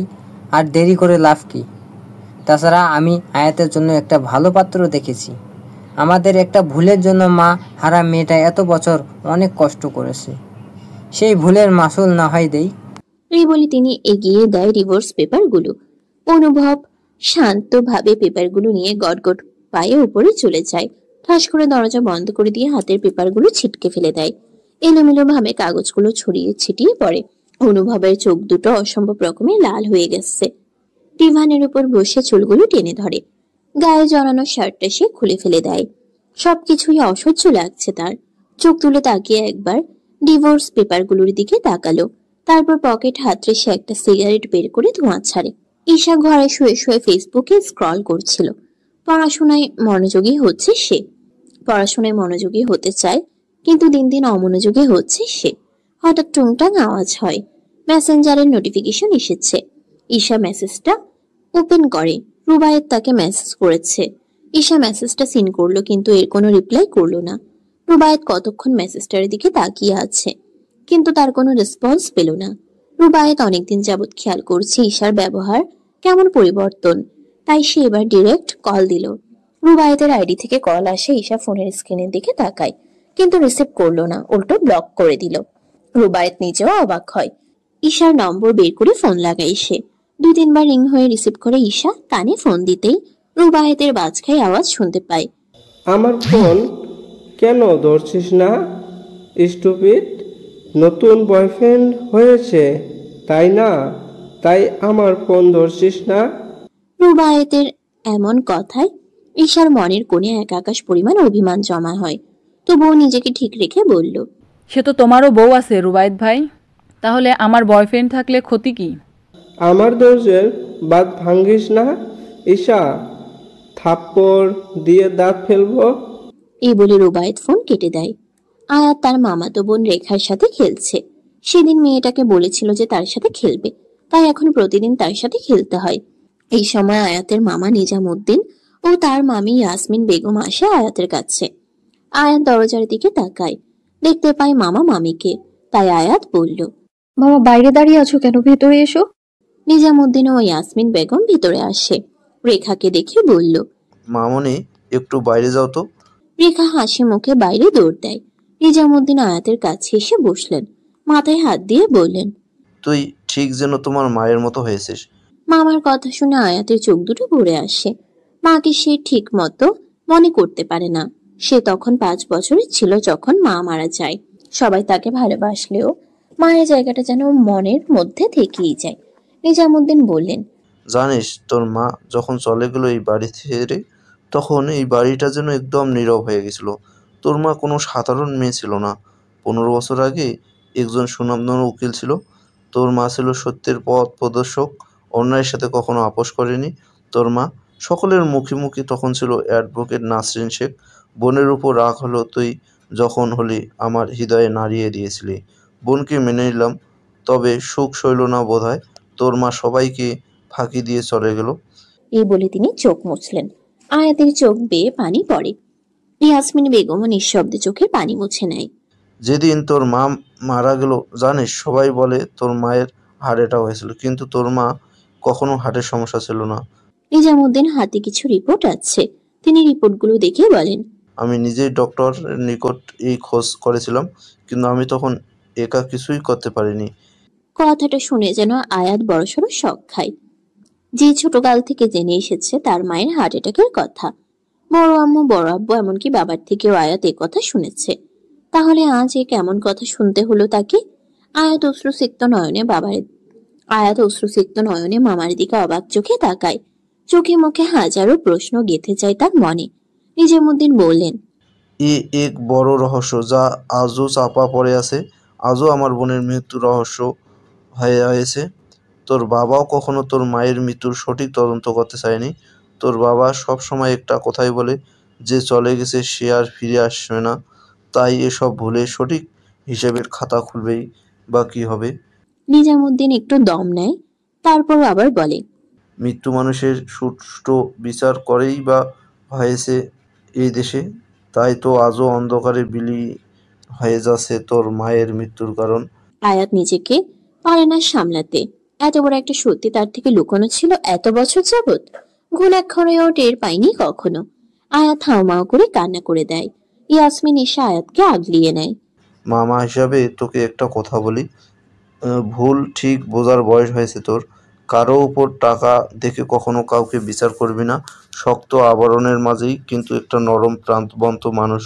আর দেরি করে লাভ কি? তাছাড়া আমি আয়াতের জন্য একটা ভালো পাত্র দেখেছি। আমাদের একটা ভুলের জন্য মা হারা মেয়েটা এত বছর অনেক কষ্ট করেছে, সেই ভুলের মাসুল না হয় দেই। এই বলে তিনি এগিয়ে দেয় ডিভোর্স পেপারগুলো। অনুভব শান্তভাবে পেপারগুলো নিয়ে গটগট পায়ে উপরে চলে যায়। ঠাস করে দরজা বন্ধ করে দিয়ে হাতের পেপারগুলো ছিটকে ফেলে দেয়। এলোমেলো ভাবে কাগজগুলো ছড়িয়ে ছিটিয়ে পড়ে। অনুভবের চোখ দুটো অসম্ভব রকমের লাল হয়ে গেছে। ডিভানের উপর বসে চুলগুলো টেনে ধরে। গায়ে জড়ানো শার্টটা সে খুলে ফেলে দেয়। সবকিছুই অসহ্য লাগছে তার। চোখ তুলে তাকিয়ে একবার ডিভোর্স পেপারগুলোর দিকে তাকালো। তারপর পকেট হাতড়ে সে একটা সিগারেট বের করে ধোঁয়া ছাড়ে। ঈশা ঘরে শুয়ে শুয়ে ফেসবুকে স্ক্রল করছিল। পড়াশোনায় মনোযোগী হচ্ছে সে। পড়াশোনায় মনোযোগী হতে চায়, কিন্তু দিন দিন অমনোযোগী হচ্ছে সে। হঠাৎ টুংটাং আওয়াজ হয়। মেসেঞ্জারের নোটিফিকেশন এসেছে। ঈশা মেসেজটা ওপেন করে। রুবায়েত তাকে মেসেজ করেছে। ঈশা মেসেজটা সিন করলো, কিন্তু এর কোনো রিপ্লাই করলো না। রুবায়েত কতক্ষণ মেসেজটার দিকে তাকিয়ে আছে, কিন্তু তার কোনো রেসপন্স পেল না। রুবায়েত অনেকদিন যাবৎ খেয়াল করছে ঈশার ব্যবহার কেমন পরিবর্তন, তাই সে এবার ডিরেক্ট কল দিল। রুবায়েতের আইডি থেকে কল আসে। ঈশা ফোনের স্ক্রিনের দিকে তাকায়, কিন্তু রিসিভ করলো না, উল্টো ব্লক করে দিল। রুবায়েত নিজেও অবাক হয়। ঈশার নম্বর বের করে ফোন লাগায় সে। 2-3 বার রিং হয়ে রিসিভ করে ঈশা কানে ফোন দিতেই রুবায়েতের বাজখাই আওয়াজ শুনতে পায়। আমার ফোন কেন ধরছিস না স্টুপিড? নতুন বয়ফ্রেন্ড হয়েছে তাই না? তাই আমার ফোন ধরছিস না? রুবায়েতের এমন কথায় ঈশার মনের কোণে এক আকাশ পরিমাণ অভিমান জমা হয়। তবুও নিজেকে ঠিক রেখে বলল, সে তো তোমারও বউ আছে রুবায়েত ভাই, তাহলে আমার বয়ফ্রেন্ড থাকলে ক্ষতি কি? আমার দরজের বাদ ভাঙ্গিস না ঈশা, থাপ্পড় দিয়ে দাঁত ফেলবো। এই বলে রুবায়েত ফোন কেটে দেয়। আয়াত তার মামাতো বোন রেখার সাথে খেলছে। সেদিন মেয়েটাকে বলেছিল যে তার সাথে খেলবে, তাই এখন প্রতিদিন তার সাথে খেলতে হয়। এই সময় আয়াতের মামা নিজামুদ্দিন ও তার মামি ইয়াসমিন বেগম আসে আয়াতের কাছে। আয়াত দরজার দিকে তাকায়, দেখতে পায় মামা মামিকে। তাই আয়াত বলল, মামা বাইরে দাঁড়িয়ে আছো কেন? ভেতরে এসো। নিজামুদ্দিন ও ইয়াসমিন বেগম ভিতরে আসে। রেখাকে দেখে বলল, মামনি একটু বাইরে যাও তো। রেখা হাসি মুখে বাইরে দৌড় দেয়। নিজামুদ্দিন আয়াতের কাছে এসে বসলেন। মাথায় হাত দিয়ে বললেন, তুই ঠিক যেন তোমার মায়ের মতো হয়েছিস। মামার কথা শুনে আয়াতের চোখ দুটো ভরে আসে। মাকে সে ঠিক মতো মনে করতে পারে না। সে তখন 5 বছরের ছিল যখন মা মারা যায়। সবাই তাকে ভালোবাসলেও মায়ের জায়গাটা যেন মনের মধ্যে থেকেই যায়। নিজামুদ্দিন বললেন, জানিস তোর মা যখন চলে গেল এই বাড়ি ছেড়ে, তখন এই বাড়িটা যেন একদম নীরব হয়ে গেছিল। তোর মা কোনো সাধারণ মেয়ে ছিল না। 15 বছর আগে একজন সুনামধন্য উকিল ছিল। তোর মা ছিল সত্যের পথ প্রদর্শক, অন্যায়ের সাথে কখনো আপোষ করেনি। তোর মা সকলের মুখে মুখে তখন ছিল অ্যাডভোকেট নাসরিন শেখ। বোনের উপর রাগ হলো তুই যখন হলি আমার হৃদয়ে নাড়িয়ে দিয়েছিলি। বোনকে মেনে নিলাম, তবে সুখ সইল না বোধহয়। তোর মা সবাইকে ফাঁকি দিয়ে চলে গেল। এই বলে তিনি চোখ মুছলেন। আয়াতের চোখ বেয়ে পানি পড়ে। ইয়াসমিন বেগমও নিঃশব্দে চোখে পানি মুছে নেয়। যেদিন তোর মা মারা গেল, জানিস সবাই বলে তোর মায়ের হার্ট অ্যাটাক হয়েছিল, কিন্তু তোর মা কখনো হার্টের সমস্যা ছিল না। নিজামুদ্দিন হাতে কিছু রিপোর্ট আছে। তিনি রিপোর্টগুলো দেখে বলেন, আমি নিজেই ডক্টরের নিকট এই খোঁজ করেছিলাম, কিন্তু আমি তখন একা কিছুই করতে পারিনি। কথাটা শুনে যেন আয়াত বড়সড় শক খায়। যে ছোটকাল থেকে জেনে এসেছে তার মায়ের হার্ট অ্যাটাকের কথা। বড় আম্মু, বড় আব্বু, এমনকি বাবার থেকেও আয়াত এ কথা শুনেছে। তাহলে আজ এ কেমন কথা শুনতে হলো তাকে? আয়াত অশ্রুসিক্ত নয়নে মামার দিকে অবাক চোখে তাকায়। চোখে মুখে হাজারো প্রশ্ন গেঁথে যায় তার মনে। নিজামুদ্দিন বললেন, এক বড় রহস্য যা আজও চাপা পড়ে আছে। আজও আমার বোনের মৃত্যু রহস্য হয়ে হয়েছে। তোর বাবাও কখনো তোর মায়ের মৃত্যুর সঠিক তদন্ত করতে চায়নি। তোর বাবা সবসময় একটা কথাই বলে, যে চলে গেছে সে আর ফিরে আসবে না। তাই এসব ভুলে সঠিক হিসেবের খাতা খুলবেই বা কী হবে? নিজামুদ্দিন একটু দম নেয়, তারপর আবার বলে, মৃত্যু মানুষের সুষ্ঠু বিচার করেই বা হয়েছে এই দেশে। তাই তো আজও অন্ধকারে বিলি হয়ে যাচ্ছে তোর মায়ের মৃত্যুর কারণ। আয়াত নিজেকে পারে না সামলাতে। এত বড় একটা সত্যি তার থেকে লুকোনো ছিল এত বছর যাবৎ। ঘুণাক্ষরেও টের পাইনি কখনো। আয়াত হাউমাউ করে কান্না করে দেয়। ইয়াসমিন এসে আয়াতকে আগলিয়ে নেয়। মামা হিসাবে তোকে একটা কথা বলি, ভুল ঠিক বোঝার বয়স হয়েছে তোর। কারো উপর টাকা দেখে কখনো কাউকে বিচার করবি না। শক্ত আবরণের মাঝেই কিন্তু একটা নরম প্রাণবন্ত মানুষ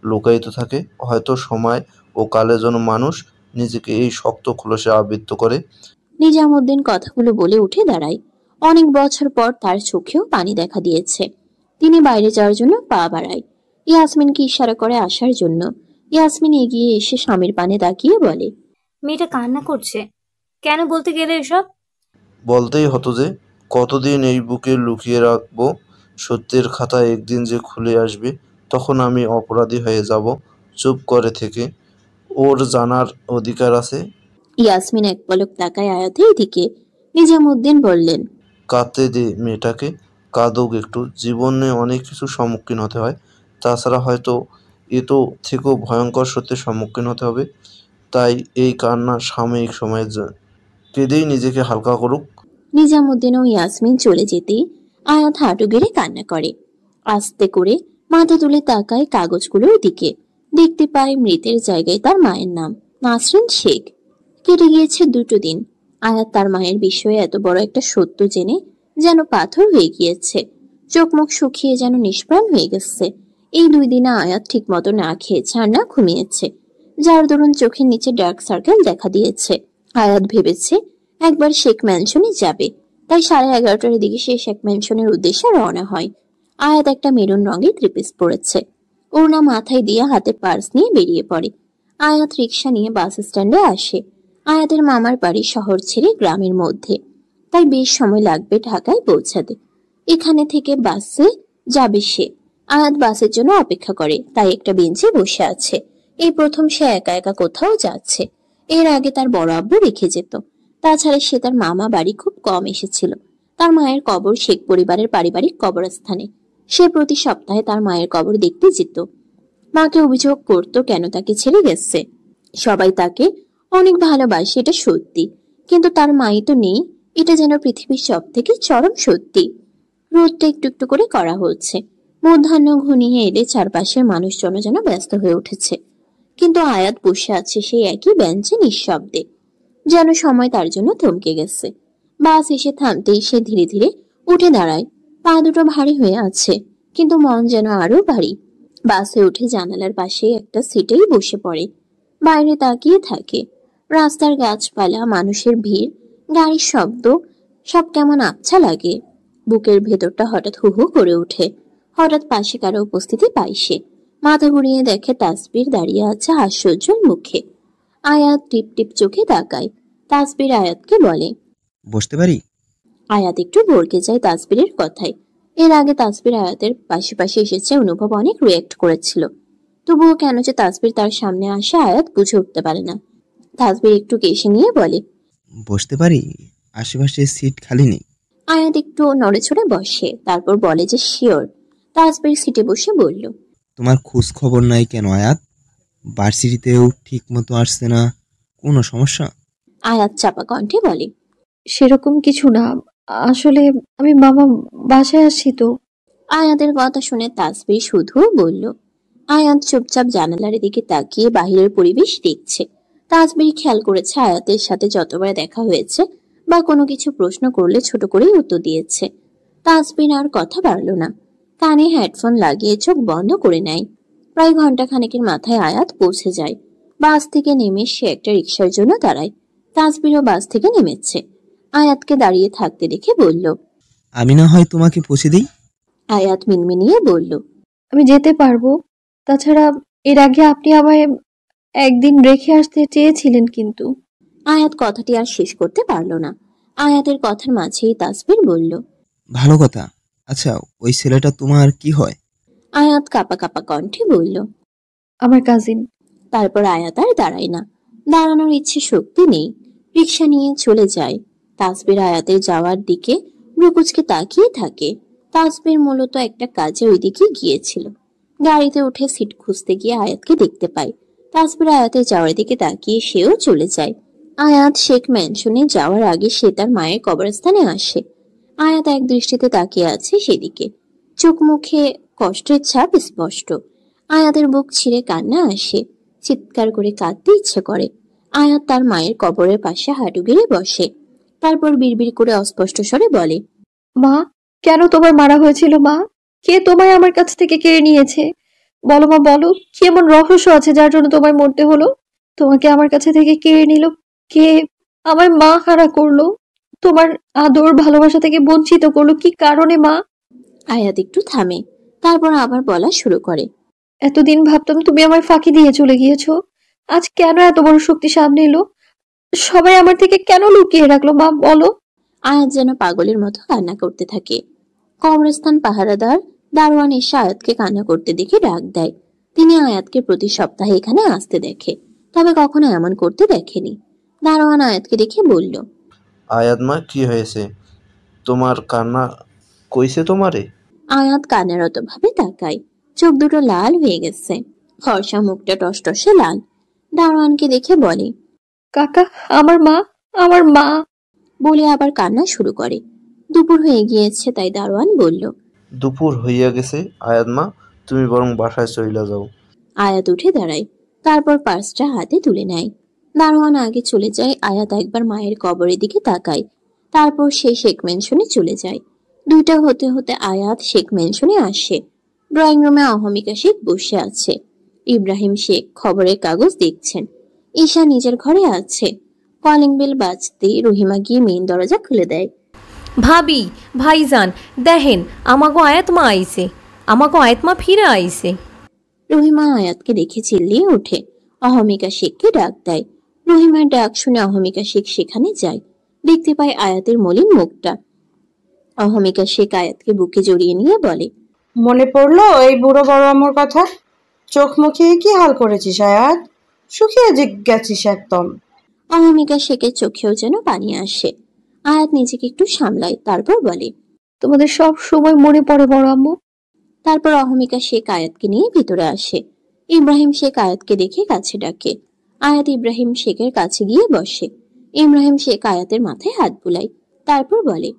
লুকায়িত থাকে। হয়তো সময় ও কালে যেন মানুষ নিজেকে এই শক্ত খোলসে আবৃত করে। নিজামুদ্দিন কথাগুলো বলে উঠে দাঁড়ায়। অনেক বছর পর তার চোখেও পানি দেখা দিয়েছে। তিনি বাইরে যাওয়ার জন্য পা বাড়ায়। ইয়াসমিনকে ইশারা করে আসার জন্য। ইয়াসমিন এগিয়ে এসে স্বামীর পানে তাকিয়ে বলে, মেয়েটা কান্না করছে কেন, বলতে গেলে এসব? বলতেই হতো যে কতদিন এই বুকে লুকিয়ে রাখবো। সত্যের খাতা একদিন যে খুলে আসবে, তখন আমি অপরাধী হয়ে যাব। চুপ করে থেকে ওর জানার অধিকার আছে। ইয়াসমিন এক পলক তাকায় আয়াতের দিকে। নিজামুদ্দিন বললেন, কাঁদতে দে মেয়েটাকে, কাঁদুক একটু। জীবনে অনেক কিছু সম্মুখীন হতে হয়। তাছাড়া হয়তো এ তো থেকেও ভয়ঙ্কর সত্যের সম্মুখীন হতে হবে। তাই এই কান্না সাময়িক সময়ের কেঁদেই নিজেকে হালকা করুক। নিজামুদ্দিন ও ইয়াসমিন চলে যেতেই আয়াত হাঁটু গেড়ে কান্না করে। আস্তে করে মাথা তুলে তাকায় কাগজগুলোর দিকে। দেখতে পায় মৃতের জায়গায় তার মায়ের নাম নাসরিন শেখ। কেটে গিয়েছে 2 দিন। আয়াত তার মায়ের বিষয়ে এত বড় একটা সত্য জেনে যেন পাথর হয়ে গিয়েছে। চোখ মুখ শুকিয়ে যেন নিষ্প্রাণ হয়ে গেছে। এই 2 দিনে আয়াত ঠিক মতো না খেয়েছে আর না ঘুমিয়েছে, যার দরুন চোখের নিচে ডার্ক সার্কেল দেখা দিয়েছে। আয়াত ভেবেছে একবার শেখ ম্যানশনে যাবে, তাই 11:30টার দিকে সে শেখ ম্যানশনের উদ্দেশ্যে রওনা হয়। আয়াত একটা মেরুন রঙের 3 পিস পরেছে। ওড়না মাথায় দিয়ে হাতে পার্স নিয়ে বেরিয়ে পড়ে। আয়াত রিক্সা নিয়ে বাস স্ট্যান্ডে আসে। আয়াতের মামার বাড়ি শহর ছেড়ে গ্রামের মধ্যে, তাই বেশ সময় লাগবে ঢাকায় পৌঁছাতে। এখানে থেকে বাসে যাবে সে। আয়াত বাসের জন্য অপেক্ষা করে, তাই একটা বেঞ্চে বসে আছে। এই প্রথম সে একা একা কোথাও যাচ্ছে। এর আগে তার বড় আব্বু রেখে যেত। তাছাড়া সে তার মামা বাড়ি খুব কম এসেছিল। তার মায়ের কবর শেখ পরিবারের পারিবারিক কবরস্থানে। সে প্রতি সপ্তাহে তার মায়ের কবর দেখতে যেত। মাকে অভিযোগ করত কেন তাকে ছেড়ে গেছে। সবাই তাকে অনেক ভালোবাসে, এটা সত্যি, কিন্তু তার মাই তো নেই, এটা যেন পৃথিবীর সব থেকে চরম সত্যি। রোদটা একটু একটু করে করা হচ্ছে। মধ্যাহ্ন ঘনিয়ে এলে চারপাশের মানুষজন যেন ব্যস্ত হয়ে উঠেছে। কিন্তু আয়াত বসে আছে সেই একই বেঞ্চে নিঃশব্দে, যেন সময় তার জন্য থমকে গেছে। বাস এসে থামতেই সে ধীরে ধীরে উঠে দাঁড়ায়। পা দুটো ভারী হয়ে আছে, কিন্তু মন যেন আরো ভারী। বাসে উঠে জানালার পাশে একটা সিটেই বসে পড়ে। বাইরে তাকিয়ে থাকে। রাস্তার গাছপালা, মানুষের ভিড়, গাড়ির শব্দ, সব কেমন আবছা লাগে। বুকের ভেতরটা হঠাৎ হু হু করে ওঠে। হঠাৎ পাশে কারো উপস্থিতি পায় সে। মাথা ঘুরিয়ে দেখে তাসবির দাঁড়িয়ে আছে হাস্যোজ্জ্বল মুখে। আয়াত টিপ টিপ চোখে তাকায়। তাসবির আয়াতকে বলে, বসতে পারি? আয়াত একটু ভড়কে যায় তাসবিরের কথায়। এর আগে তাসবির আয়াতের পাশে পাশে এসেছে, অনুভব অনেক রিয়েক্ট করেছিল। তবুও কেন যে তাসবির তার সামনে আসে আয়াত বুঝে উঠতে পারে না। তাসবির একটু কেশে নিয়ে বলে, বসতে পারি? আশেপাশে সিট খালি নেই। আয়াত একটু নড়ে চড়ে বসে, তারপর বলে যে শিওর। তাসবির সিটে বসে বলল, তোমার খোঁজ খবর নাই কেন আয়াত? ভার্সিটিতেও ঠিক মতো আসছে না, কোনো সমস্যা? আয়াত চাপা কণ্ঠে বলে, সেরকম কিছু না, আসলে আমি মামা বাসায় আসছি তো। আয়াতের কথা শুনে তাসবির শুধু বলল। আয়াত চুপচাপ জানালার দিকে তাকিয়ে বাহিরের পরিবেশ দেখছে। তাসবির খেয়াল করেছে আয়াতের সাথে যতবার দেখা হয়েছে বা কোনো কিছু প্রশ্ন করলে ছোট করেই উত্তর দিয়েছে। তাসবির আর কথা বাড়ল না, কানে হেডফোন লাগিয়ে চোখ বন্ধ করে নেয়। প্রায় ঘন্টাখানেকের মাথায় আয়াত পৌঁছে যায়। বাস থেকে নেমে সে একটা রিক্সার জন্য দাঁড়ায়। তাসবিরও বাস থেকে নেমেছে। আয়াতকে দাঁড়িয়ে থাকতে দেখে বলল, আমি না হয় তোমাকে পৌঁছে দিই। আয়াত মিনমিনিয়ে বলল, আমি যেতে পারবো। তাছাড়া এর আগে আপনি আমায় একদিন রেখে আসতে চেয়েছিলেন কিন্তু। আয়াত কথাটি আর শেষ করতে পারল না। আয়াতের কথার মাঝেই তাসবির বলল, ভালো কথা। আচ্ছা, ওই ছেলেটা তোমার কি হয়? আয়াত কাপা কাপা কণ্ঠে বলল, আমার কাজিন। তারপর আয়াত আর দাঁড়ায় না, দাঁড়ানোর ইচ্ছে শক্তি নেই, রিক্সা নিয়ে চলে যায়। তাসবির আয়াতের যাওয়ার দিকে ব্রুকুচকে তাকিয়ে থাকে। তাসবির মূলত একটা কাজে ওইদিকে গিয়েছিল। গাড়িতে উঠে সিট খুঁজতে গিয়ে আয়াতকে দেখতে পায়। তাসবির আয়াতের যাওয়ার দিকে তাকিয়ে সেও চলে যায়। আয়াত শেখ ম্যানশনে যাওয়ার আগে সে তার মায়ের কবরস্থানে আসে। আয়াত এক দৃষ্টিতে তাকিয়ে আছে সেদিকে, চোখ মুখে কষ্টের ছাপ স্পষ্ট। আয়াতের বুক ছিঁড়ে কান্না আসে, চিৎকার করে কাঁদতে ইচ্ছে করে। আয়াত তার মায়ের কবরের পাশে হাঁটু গেড়ে বসে, তারপর বিড়বিড় করে অস্পষ্ট স্বরে বলে, মা, কেন তোমার মারা হয়েছিল? মা, কে তোমায় আমার কাছ থেকে কেড়ে নিয়েছে? বলো মা, বলো, কি এমন রহস্য আছে যার জন্য তোমায় মরতে হলো? তোমাকে আমার কাছে থেকে কেড়ে নিল কে? আমার মা হারা করলো, তোমার আদর ভালোবাসা থেকে বঞ্চিত করলো কি কারণে মা? আয়াত একটু থামে, তারপর আবার বলা শুরু করে, এতদিন ভাবতাম তুমি আমার ফাঁকি দিয়ে চলে গিয়েছো, আজ কেন এত বড় শক্তি সামনে এলো? সবাই আমার থেকে কেন লুকিয়ে রাখলো মা, বলো? আয়াত যেন পাগলের মতো কান্না করতে থাকে। কবরস্থান পাহারাদার দারোয়ান এসে আয়াতকে কান্না করতে দেখে ডাক দেয়। তিনি আয়াতকে প্রতি সপ্তাহে এখানে আসতে দেখে, তবে কখনো এমন করতে দেখেনি। দারোয়ান আয়াতকে দেখে বলল, আয়াত মা, কি হয়েছে? তোমার কান্না কইছে তোমারে? আয়াত কান্নারত ভাবে তাকায়, চোখ দুটো লাল হয়ে গেছে, ফর্সা মুখটা টসটসে লাল। দারোয়ানকে দেখে বলে, কাকা, আমার মা, আমার মা, বলে আবার কান্না শুরু করে। দুপুর হয়ে গিয়েছে, তাই দারোয়ান বলল, দুপুর হইয়া গেছে আয়াত মা, তুমি বরং বাসায় চইলা যাও। আয়াত উঠে দাঁড়ায়, তারপর পার্সটা হাতে তুলে নেয়। দারোয়ান আগে চলে যায়। আয়াত একবার মায়ের কবরের দিকে তাকায়, তারপর সে শেখ ম্যানশনে চলে যায়। 2টা হতে হতে আয়াত শেখ ম্যানশনে আসে। ড্রয়িং রুমে অহমিকা শেখ বসে আছে। ইব্রাহিম শেখ খবরের কাগজ দেখছেন। ঈশা নিজের ঘরে আছে। কলিং বেল বাজতেই রহিমা গিয়ে মেইন দরজা খুলে দেয়। ভাবি, ভাইজান, দেখেন আমাগো আয়াতমা আইছে, আমাগো আয়াতমা ফিরে আইছে। রহিমা আয়াতকে দেখে চিল্লিয়ে ওঠে। অহমিকা শেখকে ডাক দেয়। রহিমার ডাক শুনে অহমিকা শেখ সেখানে যায়। দেখতে পায় আয়াতের মলিন মুখটা। অহমিকা শেখ আয়াতকে বুকে জড়িয়ে নিয়ে বলে, মনে পড়লো এই বুড়ো বড় আমার কথা? চোখ মুখিয়ে কি হাল করেছিস আয়াত? শুকিয়ে গেছিস একদম। অহমিকা শেখের চোখেও যেন পানি আসে। আয়াত নিজেকে একটু সামলায়, তারপর বলে, তোমাদের সব সময় মনে পড়ে বড় আম্মু। তারপর অহমিকা শেখ আয়াতকে নিয়ে ভিতরে আসে। ইব্রাহিম শেখ আয়াতকে দেখে কাছে ডাকে। আয়াত ইব্রাহিম শেখের কাছে গিয়ে বসে। ইব্রাহিম শেখ আয়াতের মাথায় হাত বুলায়, তারপর বলে,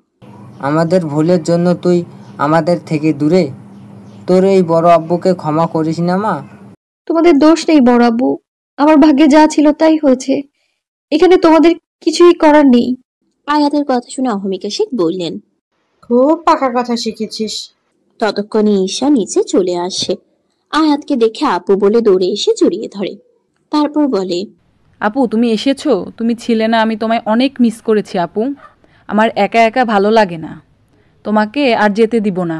আমাদের ভুলের জন্য তুই আমাদের থেকে দূরে, তোর এই বড় আব্বুকে ক্ষমা করিস না মা? তোমাদের দোষ নেই বড় আব্বু, আমার ভাগ্যে যা ছিল তাই হয়েছে, এখানে তোমাদের কিছুই করার নেই। আয়াতের কথা শুনে অহমিকা শেখ বললেন, খুব পাকা কথা শিখেছিস। ততক্ষণে ঈশা নিচে চলে আসে। আয়াতকে দেখে আপু বলে দৌড়ে এসে জড়িয়ে ধরে, তারপর বলে, আপু তুমি এসেছো? তুমি ছিলে না, আমি তোমায় অনেক মিস করেছি আপু। আমার একা একা ভালো লাগে না, তোমাকে আর যেতে দিব না।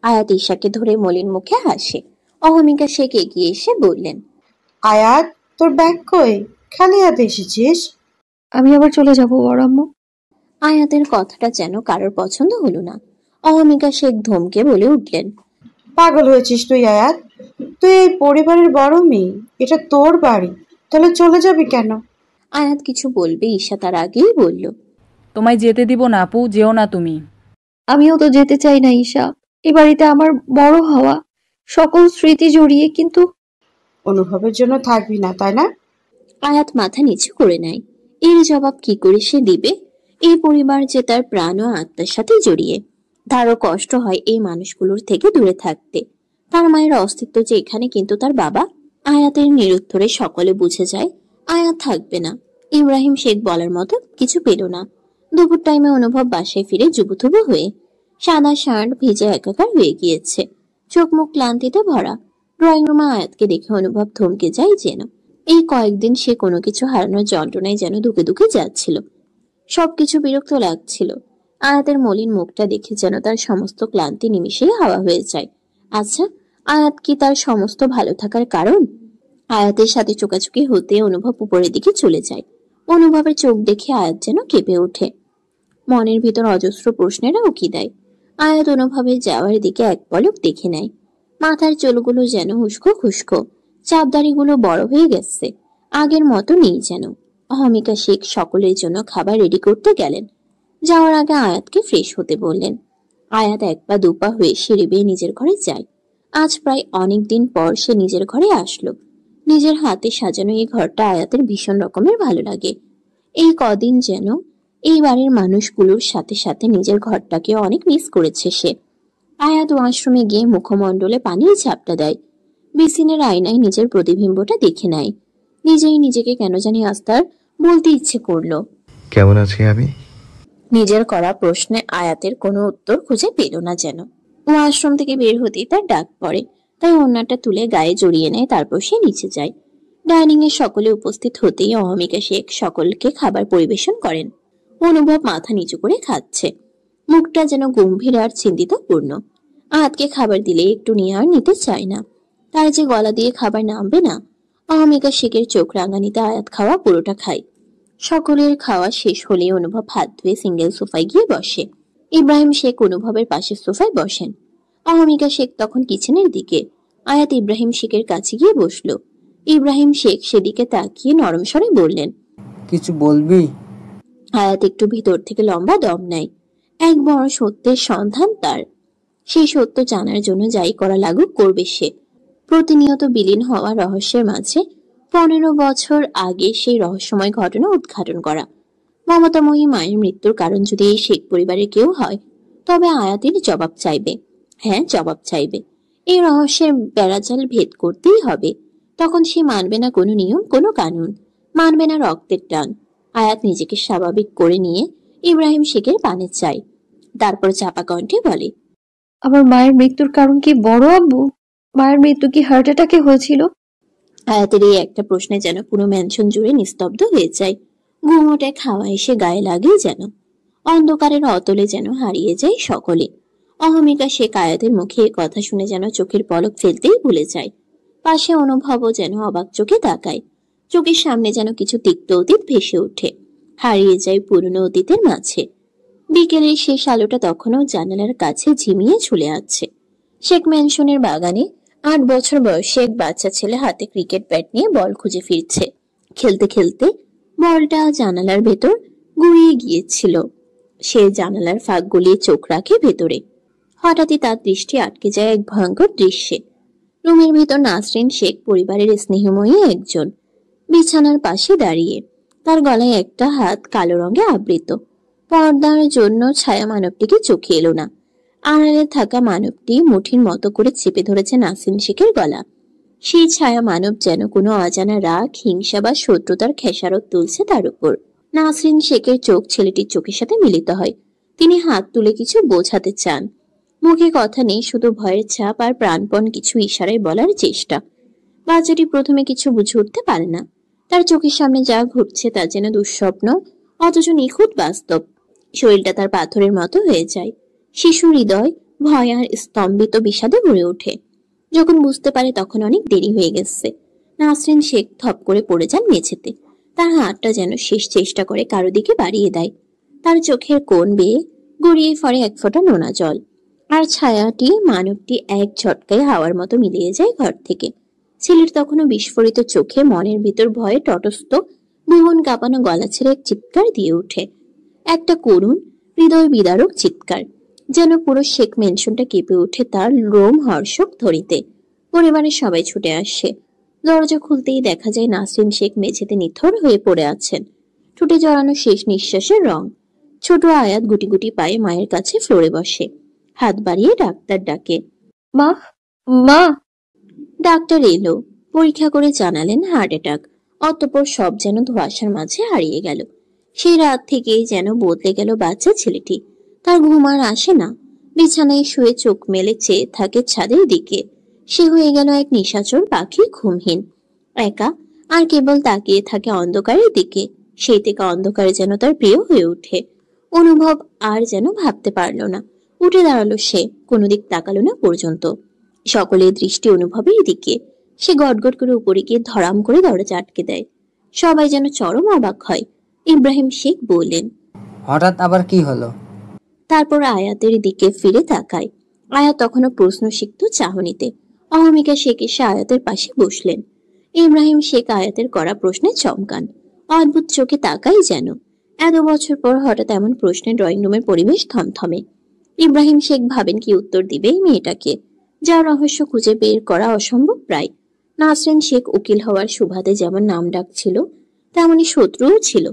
আয়াত ঈশাকে ধরে মলিন মুখে হাসে। অহমিকা শেখ এগিয়ে এসে বললেন, আয়াত, তোর ব্যাগ কই? খালি হাতে এসেছিস? আমি আবার চলে যাব বড় আম্মু। আয়াতের কথাটা যেন কারোর পছন্দ হলো না। অহমিকা শেখ ধমকে বলে উঠলেন, পাগল হয়েছিস তুই আয়াত? তুই এই পরিবারের বড় মেয়ে, এটা তোর বাড়ি, তাহলে চলে যাবি কেন? আয়াত কিছু বলবে ঈশা তার আগেই বলল, তোমায় যেতে দিব না আপু, যেও না তুমি। আমিও তো যেতে চাই না ঈশা, এ বাড়িতে আমার বড় হওয়া, সকল স্মৃতি জড়িয়ে, কিন্তু অনুভবের জন্য থাকবি না, তাই না? আয়াত মাথা নিচু করে নেয়। এর জবাব কি করে সে দিবে? এই পরিবার যে তার প্রাণ ও আত্মার সাথে জড়িয়ে। তারও কষ্ট হয় এই মানুষগুলোর থেকে দূরে থাকতে। তার মায়ের অস্তিত্ব যে এখানে, কিন্তু তার বাবা। আয়াতের নিরুত্তরে সকলে বুঝে যায় আয়াত থাকবে না। ইব্রাহিম শেখ বলার মতো কিছু পেল না। দুপুর টাইমে অনুভব বাসায় ফিরে জুবুথুবু হয়ে, সাদা শার্ট ভিজে একাকার হয়ে গিয়েছে, চোখ মুখ ক্লান্তিতে ভরা। ড্রয়িং রুমে আয়াতকে দেখে অনুভব থমকে যায় যেন। এই কয়েকদিন সে কোনো কিছু হারানোর যন্ত্রণায় যেন দুকে দুকে যাচ্ছিল। সবকিছু বিরক্ত লাগছিল। আয়াতের মলিন মুখটা দেখে যেন তার সমস্ত ক্লান্তি নিমিশেই হাওয়া হয়ে যায়। আচ্ছা, আয়াত কি তার সমস্ত ভালো থাকার কারণ? আয়াতের সাথে চোকাচুকি হতে অনুভব উপরের দিকে চলে যায়। অনুভবের চোখ দেখে আয়াত যেন কেঁপে ওঠে। মনের ভিতর অজস্র প্রশ্নেরা উকি দেয়। আয়াত অনুভবের যাওয়ার দিকে এক পলক দেখে নেয়। মাথার চুলগুলো যেন উস্কো খুস্কো, চাপদাড়িগুলো বড় হয়ে গেছে, আগের মতো নেই যেন। অহমিকা শেখ সকলের জন্য খাবার রেডি করতে গেলেন। যাওয়ার আগে আয়াতকে ফ্রেশ হতে বললেন। আয়াত এক পা দুপা হয়ে সিঁড়ি বেয়ে নিজের ঘরে যায়। আজ প্রায় অনেক দিন পর সে নিজের ঘরে আসলো। নিজের হাতে সাজানো এই ঘরটা আয়াতের ভীষণ রকমের ভালো লাগে। এই কদিন যেন এই বাড়ির মানুষগুলোর সাথে সাথে নিজের ঘরটাকেও অনেক মিস করেছে সে। আয়াত ওয়াশরুমে গিয়ে মুখমণ্ডলে পানির ঝাপটা দেয়। বেসিনের আয়নায় নিজের প্রতিবিম্বটা দেখে নেয়। নিজেই নিজেকে কেন জানি আস্তার বলতে ইচ্ছে করলো, কেমন আছি আমি? নিজের করা প্রশ্নে আয়াতের কোনো উত্তর খুঁজে পেল না যেন। ওয়াশরুম থেকে বের হতেই তার ডাক পড়ে, তাই ওড়নাটা তুলে গায়ে জড়িয়ে নেয়। তারপর সে নিচে যায়। ডাইনিং এ সকলে উপস্থিত হতেই অহমিকা শেখ সকলকে খাবার পরিবেশন করেন। অনুভব মাথা নিচু করে খাচ্ছে, মুখটা যেন গম্ভীর আর চিন্তিতপূর্ণ। আয়াতকে খাবার দিলে একটু নিয়ে আর নিতে চায় না। তার যে গলা দিয়ে খাবার নামবে না। অহমিকা শেখের চোখ রাঙানিতে আয়াত খাওয়া পুরোটা খায়। সকলের খাওয়া শেষ হলে অনুভব হাত ধুয়ে সিঙ্গেল সোফায় গিয়ে বসে। ইব্রাহিম শেখ অনুভবের পাশের সোফায় বসেন। অহমিকা শেখ তখন কিচেনের দিকে। আয়াত ইব্রাহিম শেখের কাছে গিয়ে বসলো। ইব্রাহিম শেখ সেদিকে তাকিয়ে নরম স্বরে বললেন, কিছু বলবি? আয়াত একটু ভিতর থেকে লম্বা দম নেয়। এক বড় সত্যের সন্ধান তার। সেই সত্য জানার জন্য যাই করা লাগুক করবে সে। প্রতিনিয়ত বিলীন হওয়া রহস্যের মাঝে 15 বছর আগে সেই রহস্যময় ঘটনা উদ্ঘাটন করা। মমতাময়ী মায়ের মৃত্যুর কারণ যদি এই শেখ পরিবারের কেউ হয়, তবে আয়াতের জবাব চাইবে। হ্যাঁ, জবাব চাইবে। এই রহস্যের বেড়াজাল ভেদ করতেই হবে। তখন সে মানবে না কোনো নিয়ম, কোনো কানুন, মানবে না রক্তের টান। আয়াত নিজেকে স্বাভাবিক করে নিয়ে ইব্রাহিম শেখের পানে চায়। তারপর চাপা কণ্ঠে বলে, আমার মায়ের মৃত্যুর কারণ কি বড় আব্বু? মায়ের মৃত্যু কি হার্ট অ্যাটাকে হয়েছিল? আয়াতের এই একটা প্রশ্নে যেন পুরো ম্যানশন জুড়ে নিস্তব্ধ হয়ে যায়। ঘুমোটে খাওয়া এসে গায়ে লাগে যেন। অন্ধকারের অতলে যেন হারিয়ে যায় সকলে। অহমিকা শেখ আয়াতের মুখে কথা শুনে যেন চোখের পলক ফেলতেই ভুলে যায়। পাশে অনুভবও যেন অবাক চোখে তাকায়। চোখের সামনে যেন কিছু তিক্ত অতীত ভেসে ওঠে, হারিয়ে যায় পুরনো অতীতের মাঝে। বিকেলের শেষ আলোটা তখনও জানালার কাছে ঝিমিয়ে ঝুলে আছে। শেখ ম্যানশনের বাগানে 8 বছর বয়সী এক বাচ্চা ছেলে হাতে ক্রিকেট ব্যাট নিয়ে বল খুঁজে ফিরছে। খেলতে খেলতে বলটা জানালার ভেতর গুড়িয়ে গিয়েছিল। সে জানালার ফাঁক গলিয়ে চোখ রাখে ভেতরে। হঠাৎই তার দৃষ্টি আটকে যায় এক ভয়ঙ্কর দৃশ্যে। রুমের ভেতর নাসরিন শেখ পরিবারের স্নেহময়ী একজন বিছানার পাশে দাঁড়িয়ে। তার গলায় একটা হাত কালো রঙে আবৃত। পর্দার জন্য ছায়া মানবটিকে চোখে এলো না। আড়ালে থাকা মানবটি মুঠির মতো করে চেপে ধরেছে নাসরিন শেখের গলা। সেই ছায়া মানব যেন কোনো অজানা রাগ, হিংসা বা শত্রুতার খেসারত তুলছে তার উপর। নাসরিন শেখের চোখ ছেলেটির চোখের সাথে মিলিত হয়। তিনি হাত তুলে কিছু বোঝাতে চান। মুখে কথা নেই, শুধু ভয়ের ছাপ আর প্রাণপণ কিছু ইশারায় বলার চেষ্টা। বাচ্চাটি প্রথমে কিছু বুঝে উঠতে পারে না। তার চোখের সামনে যা ঘটছে তা যেন দুঃস্বপ্ন, অথচ নিখুঁত বাস্তব। শরীরটা তার পাথরের মতো হয়ে যায়। শিশু হৃদয় ভয় আর স্তম্ভিত বিষাদে ভরে ওঠে। যখন বুঝতে পারে তখন অনেক দেরি হয়ে গেছে। নাসরিন শেখ থপ করে পড়ে যান মেঝেতে। তার হাতটা যেন শেষ চেষ্টা করে কারো দিকে বাড়িয়ে দেয়। তার চোখের কোণ বেয়ে গড়িয়ে পড়ে এক ফোঁটা নোনা জল। আর ছায়াটি মানবটি এক ঝটকায় হাওয়ার মতো মিলিয়ে যায় ঘর থেকে। ছেলের তখনও বিস্ফোরিত চোখে মনের ভিতর ভয়ে তটস্থ ভুবন কাঁপানো গলা ছেড়ে এক চিৎকার দিয়ে ওঠে। একটা করুণ হৃদয় বিদারক চিৎকার, যেন পুরো শেখ ম্যানশনটা কেঁপে ওঠে তার রোম হর্ষক ধরিতে। পরিবারের সবাই ছুটে আসে। দরজা খুলতেই দেখা যায় নাসরিন শেখ মেঝেতে নিথর হয়ে পড়ে আছেন। ঠোঁটে জড়ানো শেষ নিঃশ্বাসের রং। ছোট আয়াত গুটি গুটি পায়ে মায়ের কাছে ফ্লোরে বসে, হাত বাড়িয়ে ডাক্তার ডাকে, মা মা। ডাক্তার এলো, পরীক্ষা করে জানালেন হার্ট অ্যাটাক। অতঃপর সব যেন ধোঁয়াশার মাঝে হারিয়ে গেল। সেই রাত থেকেই যেন বদলে গেল বাচ্চা ছেলেটি। তার ঘুম আর আসে না। বিছানায় শুয়ে চোখ মেলে চেয়ে থাকে ছাদের দিকে। সে হয়ে গেল এক নিশাচর পাখি, ঘুমহীন, একা, আর কেবল তাকিয়ে থাকে অন্ধকারের দিকে। সেই থেকে অন্ধকার যেন তার প্রিয় হয়ে ওঠে। অনুভব আর যেন ভাবতে পারল না। উঠে দাঁড়ালো সে, কোনো দিক তাকালো না পর্যন্ত। সকলের দৃষ্টি অনুভবের দিকে। সে গটগট করে উপরে গিয়ে ধরাম করে দরজা আটকে দেয়। সবাই যেন চরম অবাক হয়। ইব্রাহিম শেখ বললেন, হঠাৎ আবার কি হলো? তারপর আয়াতের দিকে ফিরে তাকায়। আয়াত তখনও প্রশ্ন শিখত চাহনিতে। অহমিকা শেখ এসে আয়াতের পাশে বসলেন। ইব্রাহিম শেখ আয়াতের করা প্রশ্নে চমকান, অদ্ভুত চোখে তাকাই যেন। এত বছর পর হঠাৎ এমন প্রশ্নে ড্রয়িং রুমের পরিবেশ থমথমে। ইব্রাহিম শেখ ভাবেন কি উত্তর দিবে এই মেয়েটাকে, যার রহস্য খুঁজে বের করা অসম্ভব প্রায়। নাসরিন শেখ উকিল হওয়ার সুবাদে যেমন নাম ডাক ছিল, তেমনই শত্রুও ছিল,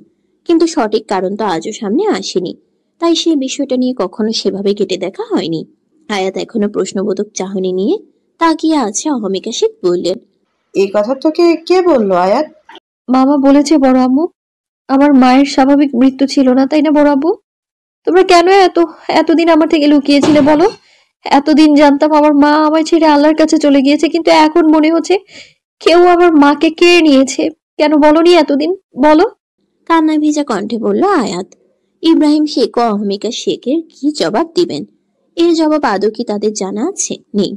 কিন্তু সঠিক কারণ তো আজও সামনে আসেনি। তাই সেই বিষয়টা নিয়ে কখনো সেভাবে কেটে দেখা হয়নি। আয়াত এখনো প্রশ্নবোধক চাহনি নিয়ে তাকিয়ে আছে। অহমিকা শেখ বললেন, এই কথা তোকে কে বললো আয়াত? মামা বলেছে বড় আম্মু। আমার মায়ের স্বাভাবিক মৃত্যু ছিল না, তাই না বড় আব্বু? তোমরা কেন এতদিন আমার থেকে লুকিয়েছিলে বলো? এতদিন জানতাম আমার মা আমায় ছেড়ে আল্লাহর কাছে চলে গিয়েছে, কিন্তু এখন মনে হচ্ছে কেউ আমার মাকে কেড়ে নিয়েছে। কেন বলনি এতদিন, বলো? কান্নায় ভিজা কণ্ঠে বলল আয়াত। ইব্রাহিম শেখ ও অহমিকা শেখের কি জবাব দিবেন? এর জবাব আদৌ কি তাদের জানা আছে? নেই।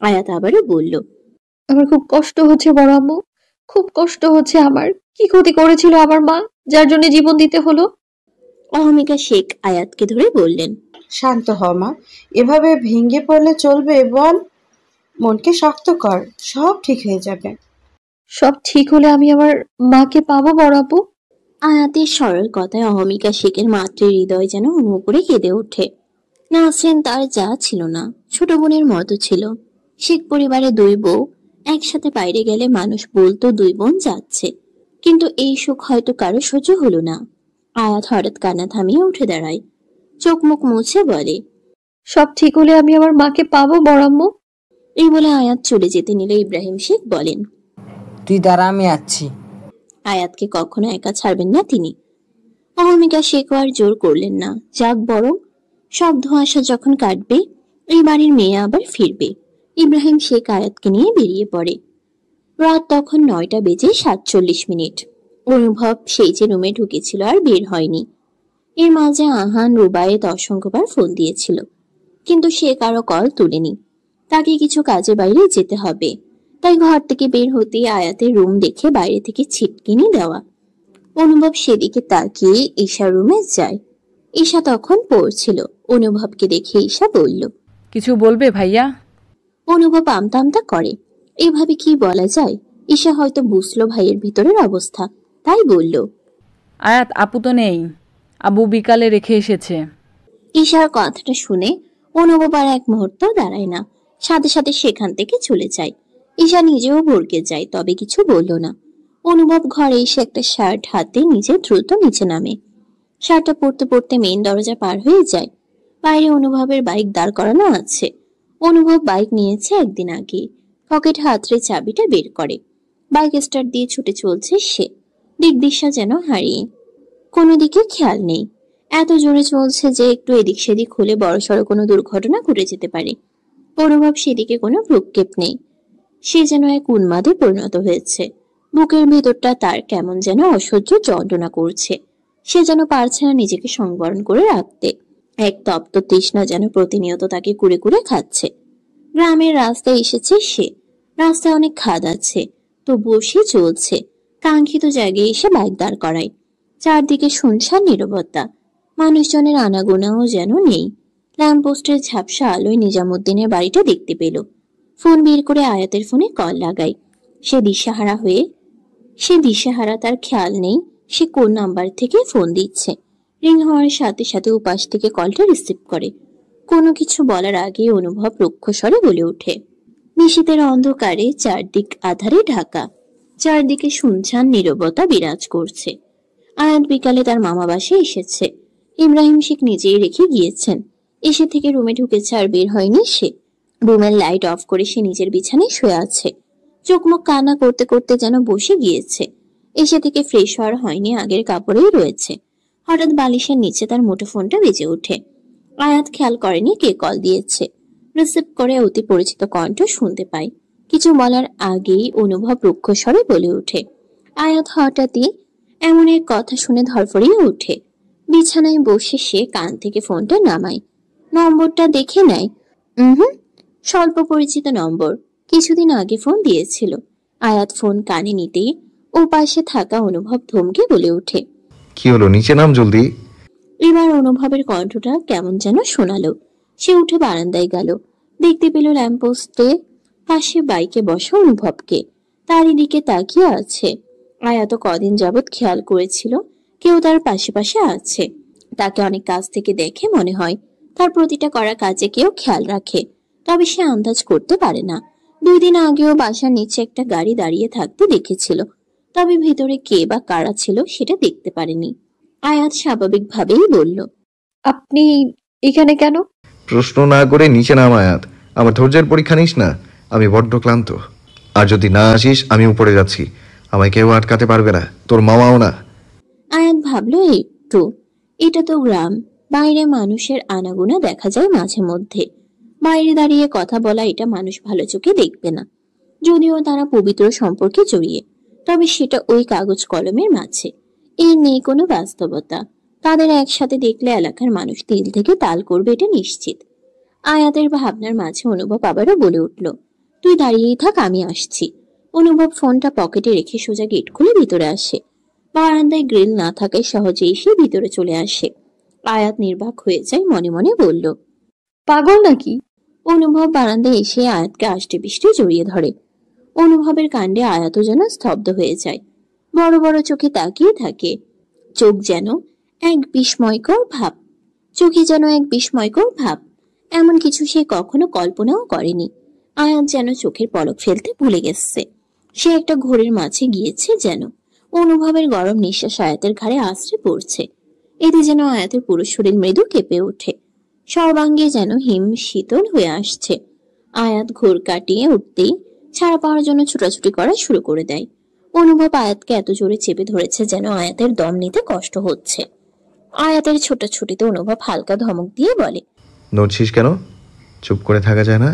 আয়াত আবারও বলল, আমার খুব কষ্ট হচ্ছে বড় আম্মু, খুব কষ্ট হচ্ছে। আমার কি ক্ষতি করেছিল আমার মা, যার জন্য জীবন দিতে হলো? অহমিকা শেখ আয়াতকে ধরে বললেন, শান্ত হ মা, এভাবে ভেঙে পড়লে চলবে? বল, মনকে শক্ত কর, সব ঠিক হয়ে যাবে। সব ঠিক হলে আমি আমার মাকে পাবো বড় আব্বু? আয়াতের সরল কথায় অহমিকা শেখের মাতৃ হৃদয় যেন হুমু করে কেঁদে ওঠে। নাসরিন তার যা ছিল না, ছোট বোনের মতো ছিল। শেখ পরিবারে দুই বউ, একসাথে বাইরে গেলে মানুষ বলতো দুই বোন যাচ্ছে, কিন্তু এই সুখ হয়তো কারো সহ্য হলো না। আয়াত হঠাৎ কান্না থামিয়ে উঠে দাঁড়ায়, চোখ মুখ মুছে বলে, সব ঠিক হলে আমি আমার মাকে পাবো বড় আম্মু? এই বলে আয়াত চলে যেতে নিলে ইব্রাহিম শেখ বলেন, তুই দাঁড়া, আমি আসছি। আয়াতকে কখনো একা ছাড়বেন না তিনি। অহমিকা শেখ আর জোর করলেন না, যাক বরং, সব ধোঁয়াশা যখন কাটবে এই বাড়ির মেয়ে আবার ফিরবে। ইব্রাহিম শেখ আয়াতকে নিয়ে বেরিয়ে পড়ে। রাত তখন 9:47। অনুভব সেই যে রুমে ঢুকেছিল আর বের হয়নি। এর মাঝে আহান রুবায়েত অসংখ্যবার ফোন দিয়েছিল, কিন্তু সে কারো কল তুলেনি। তাকে কিছু কাজে বাইরে যেতে হবে, তাই ঘর থেকে বের হতেই আয়াতের রুম দেখে বাইরে থেকে ছিটকিনি দেওয়া। অনুভব সেদিকে তাকিয়ে ঈশা রুমে যায়। ঈশা তখন পড়ছিল। অনুভবকে দেখে ঈশা বলল, কিছু বলবে ভাইয়া? অনুভব আমতা আমতা করে। এভাবে কি বলা যায়? ঈশা হয়তো বুঝলো ভাইয়ের ভিতরের অবস্থা, তাই বলল, আয়াত আপু তো নেই, আবু বিকালে রেখে এসেছে। ঈশার কথাটা শুনে অনুভব আর এক মুহূর্ত দাঁড়ায় না, সাথে সাথে সেখান থেকে চলে যায়। ঈশা নিজেও ভরকে যায়, তবে কিছু বলল না। অনুভব ঘরে এসে একটা শার্ট হাতে নিজে দ্রুত নিচে নামে। শার্টটা পরতে পরতে মেইন দরজা পার হয়ে যায়। বাইরে অনুভবের বাইক দাঁড় করানো আছে। অনুভব বাইক নিয়েছে একদিন আগে। পকেট হাতড়ে চাবিটা বের করে। বাইক স্টার্ট দিয়ে ছুটে চলছে সে। দিকদিশা যেন হারিয়ে, কোনো দিকে খেয়াল নেই। এত জোরে চলছে যে একটু এদিক সেদিক হলে বড়সড় কোনো দুর্ঘটনা ঘটে যেতে পারে। অনুভব সেদিকে কোনো ভ্রুক্ষেপ নেই। সে যেন এক উন্মাদে পরিণত হয়েছে। বুকের ভেতরটা তার কেমন যেন অসহ্য যন্ত্রণা করছে। সে যেন পারছে না নিজেকে সংবরণ করে রাখতে। এক তপ্ত তৃষ্ণা যেন প্রতিনিয়ত তাকে কুড়ে কুড়ে খাচ্ছে। গ্রামের রাস্তায় এসেছে সে। রাস্তায় অনেক খাদ আছে, তবুও সে চলছে। কাঙ্ক্ষিত জায়গায় এসে বাইক দাঁড় করায়। চারদিকে শুনশান নীরবতা। মানুষজনের আনাগোনাও যেন নেই। ল্যাম্পপোস্টের ঝাপসা আলোয় নিজামুদ্দিনের বাড়িটা দেখতে পেল। ফোন বের করে আয়াতের ফোনে কল লাগায়। সে দিশেহারা, তার খেয়াল নেই সে কোন নাম্বার থেকে ফোন দিচ্ছে। রিং হওয়ার সাথে সাথে উপাস থেকে কলটা রিসিভ করে। কোনো কিছু বলার আগে অনুভব রুক্ষ স্বরে বলে ওঠে, নিশীথের অন্ধকারে চারদিক আধারে ঢাকা। চারদিকে শুনশান নীরবতা বিরাজ করছে। আয়াত বিকালে তার মামা বাসায় এসেছে। ইব্রাহিম শেখ নিজেই রেখে গিয়েছেন। এসে থেকে রুমে ঢুকেছে আর বের হয়নি সে। রুমের লাইট অফ করে সে নিজের বিছানায় শুয়ে আছে। চোখ মুখ কান্না করতে করতে যেন বসে গিয়েছে। এসে থেকে ফ্রেশ হওয়ার হয়নি, আগের কাপড়েই রয়েছে। হঠাৎ বালিশের নিচে তার মুঠোফোনটা বেজে ওঠে। আয়াত খেয়াল করেনি কে কল দিয়েছে। রিসিভ করে অতি পরিচিত কণ্ঠ শুনতে পায়। কিছু বলার আগেই অনুভব রুক্ষ স্বরে বলে ওঠে। আয়াত হঠাৎই এমন এক কথা শুনে ধরফড়িয়ে ওঠে। বিছানায় বসে সে কান থেকে ফোনটা নামায়। নম্বরটা দেখে নেয়। স্বল্প পরিচিত নম্বর। কিছুদিন আগে ফোন দিয়েছিল। আয়াত ফোন কানে নিতেই ও পাশে থাকা অনুভব থমকে বলে ওঠে, কি হলো, নিচে নাম জলদি। এবার অনুভবের কণ্ঠটা কেমন যেন শোনালো। সে উঠে বারান্দায় গেল। দেখতে পেল ল্যাম্পপোস্টে পাশে বাইকে বসা অনুভবকে, তারই দিকে তাকিয়ে আছে। আয়াত কদিন যাবৎ খেয়াল করেছিল কেউ তার পাশে পাশে আছে। তাকে অনেক কাছ থেকে দেখে মনে হয় তার প্রতিটা করা কাজে কেউ খেয়াল রাখে, তবে সে আন্দাজ করতে পারে না। 2 দিন আগেও বাসার নিচে একটা গাড়ি দাঁড়িয়ে থাকতে দেখেছিল, তবে ভেতরে কে বা কারা ছিল সেটা দেখতে পারেনি। আয়াত স্বাভাবিকভাবেই বলল, আপনি এখানে কেন? প্রশ্ন না করে নিচে নাম আয়াত। আমার ধৈর্যের পরীক্ষা নিস না, আমি বড্ড ক্লান্ত। আর যদি না আসিস আমি উপরে যাচ্ছি, আমায় কেউ আটকাতে পারবে না, তোর মামাও না। আয়াত ভাবলো একটু, এটা তো গ্রাম, বাইরে মানুষের আনাগোনা দেখা যায় মাঝে মধ্যে। বাইরে দাঁড়িয়ে কথা বলা এটা মানুষ ভালো চোখে দেখবে না, যদিও তারা পবিত্র সম্পর্কে জড়িয়ে, তবে সেটা ওই কাগজ কলমের মাঝে। এর নেই কোনো বাস্তবতা। তাদের একসাথে দেখলে এলাকার মানুষ দিল থেকে তাল করবে, এটা নিশ্চিত। আয়াতের ভাবনার মাঝে অনুভব আবারও বলে উঠল, তুই দাঁড়িয়েই থাক, আমি আসছি। অনুভব ফোনটা পকেটে রেখে সোজা গেট খুলে ভিতরে আসে। বারান্দায় গ্রিল না থাকায় সহজেই সে ভিতরে চলে আসে। আয়াত নির্বাক হয়ে যায়, মনে মনে বলল, পাগল নাকি? অনুভব বারান্দায় এসে আয়াতকে আষ্টে পিষ্টে জড়িয়ে ধরে। অনুভবের কাণ্ডে আয়াতও যেন স্তব্ধ হয়ে যায়, বড় বড় চোখে তাকিয়ে থাকে। চোখ যেন এক বিস্ময়কর ভাব, চোখে যেন এক বিস্ময়কর ভাব। এমন কিছু সে কখনো কল্পনাও করেনি। আয়াত যেন চোখের পলক ফেলতে ভুলে গেছে, সে একটা ঘোরের মাঝে গিয়েছে যেন। অনুভবের গরম নিঃশ্বাস আয়াতের ঘাড়ে আশ্রে পড়ছে, এতে যেন আয়াতের পুরো শরীর মৃদু কেঁপে ওঠে, সর্বাঙ্গে যেন হিম শীতল হয়ে আসছে। আয়াত ঘোর কাটিয়ে উঠতেই ছাড়া পাওয়ার জন্য ছোটাছুটি করা শুরু করে দেয়। অনুভব আয়াতকে এত জোরে চেপে ধরেছে যেন আয়াতের দম নিতে কষ্ট হচ্ছে। আয়াতের ছোটাছুটিতে অনুভব হালকা ধমক দিয়ে বলে, নড়ছিস কেন? চুপ করে থাকা যায় না?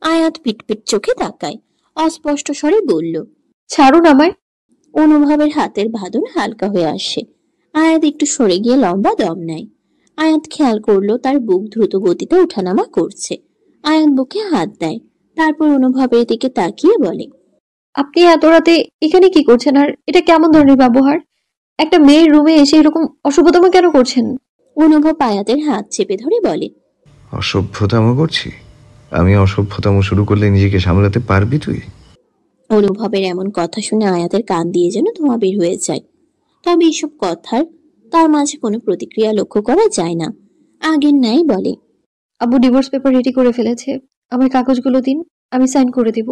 আয়াত পিটপিট চোখে তাকায়, অস্পষ্ট স্বরে বলল, ছাড়ুন আমায়। অনুভবের হাতের বাঁধন হালকা হয়ে আসে। আয়াত একটু সরে গিয়ে লম্বা দম নেয়। আয়াত খেয়াল করলো তার বুক দ্রুত গতিতে ওঠানামা করছে। আয়াত বুকে হাত দেয়, তারপর অনুভবের দিকে তাকিয়ে বলে, আপনি এত রাতে এখানে কি করছেন? আর এটা কেমন ধরনের ব্যবহার? একটা মেয়ের রুমে এসে এরকম অসভ্যতামো কেন করছেন? অনুভব আয়াতের হাত চেপে ধরে বলে, অসভ্যতামো করছি? আমি অসভ্যতামো শুরু করলে নিজেকে সামলাতে পারবি তুই? অনুভবের এমন কথা শুনে আয়াতের কান দিয়ে যেন ধোঁয়া বের হয়ে যায়, তবে এসব কথার তার মাঝে কোনো প্রতিক্রিয়া লক্ষ্য করা যায় না। আগের ন্যায় বলে, আব্বু ডিভোর্স পেপার রেডি করে ফেলেছে, আমার কাগজগুলো দিন, আমি সাইন করে দিব।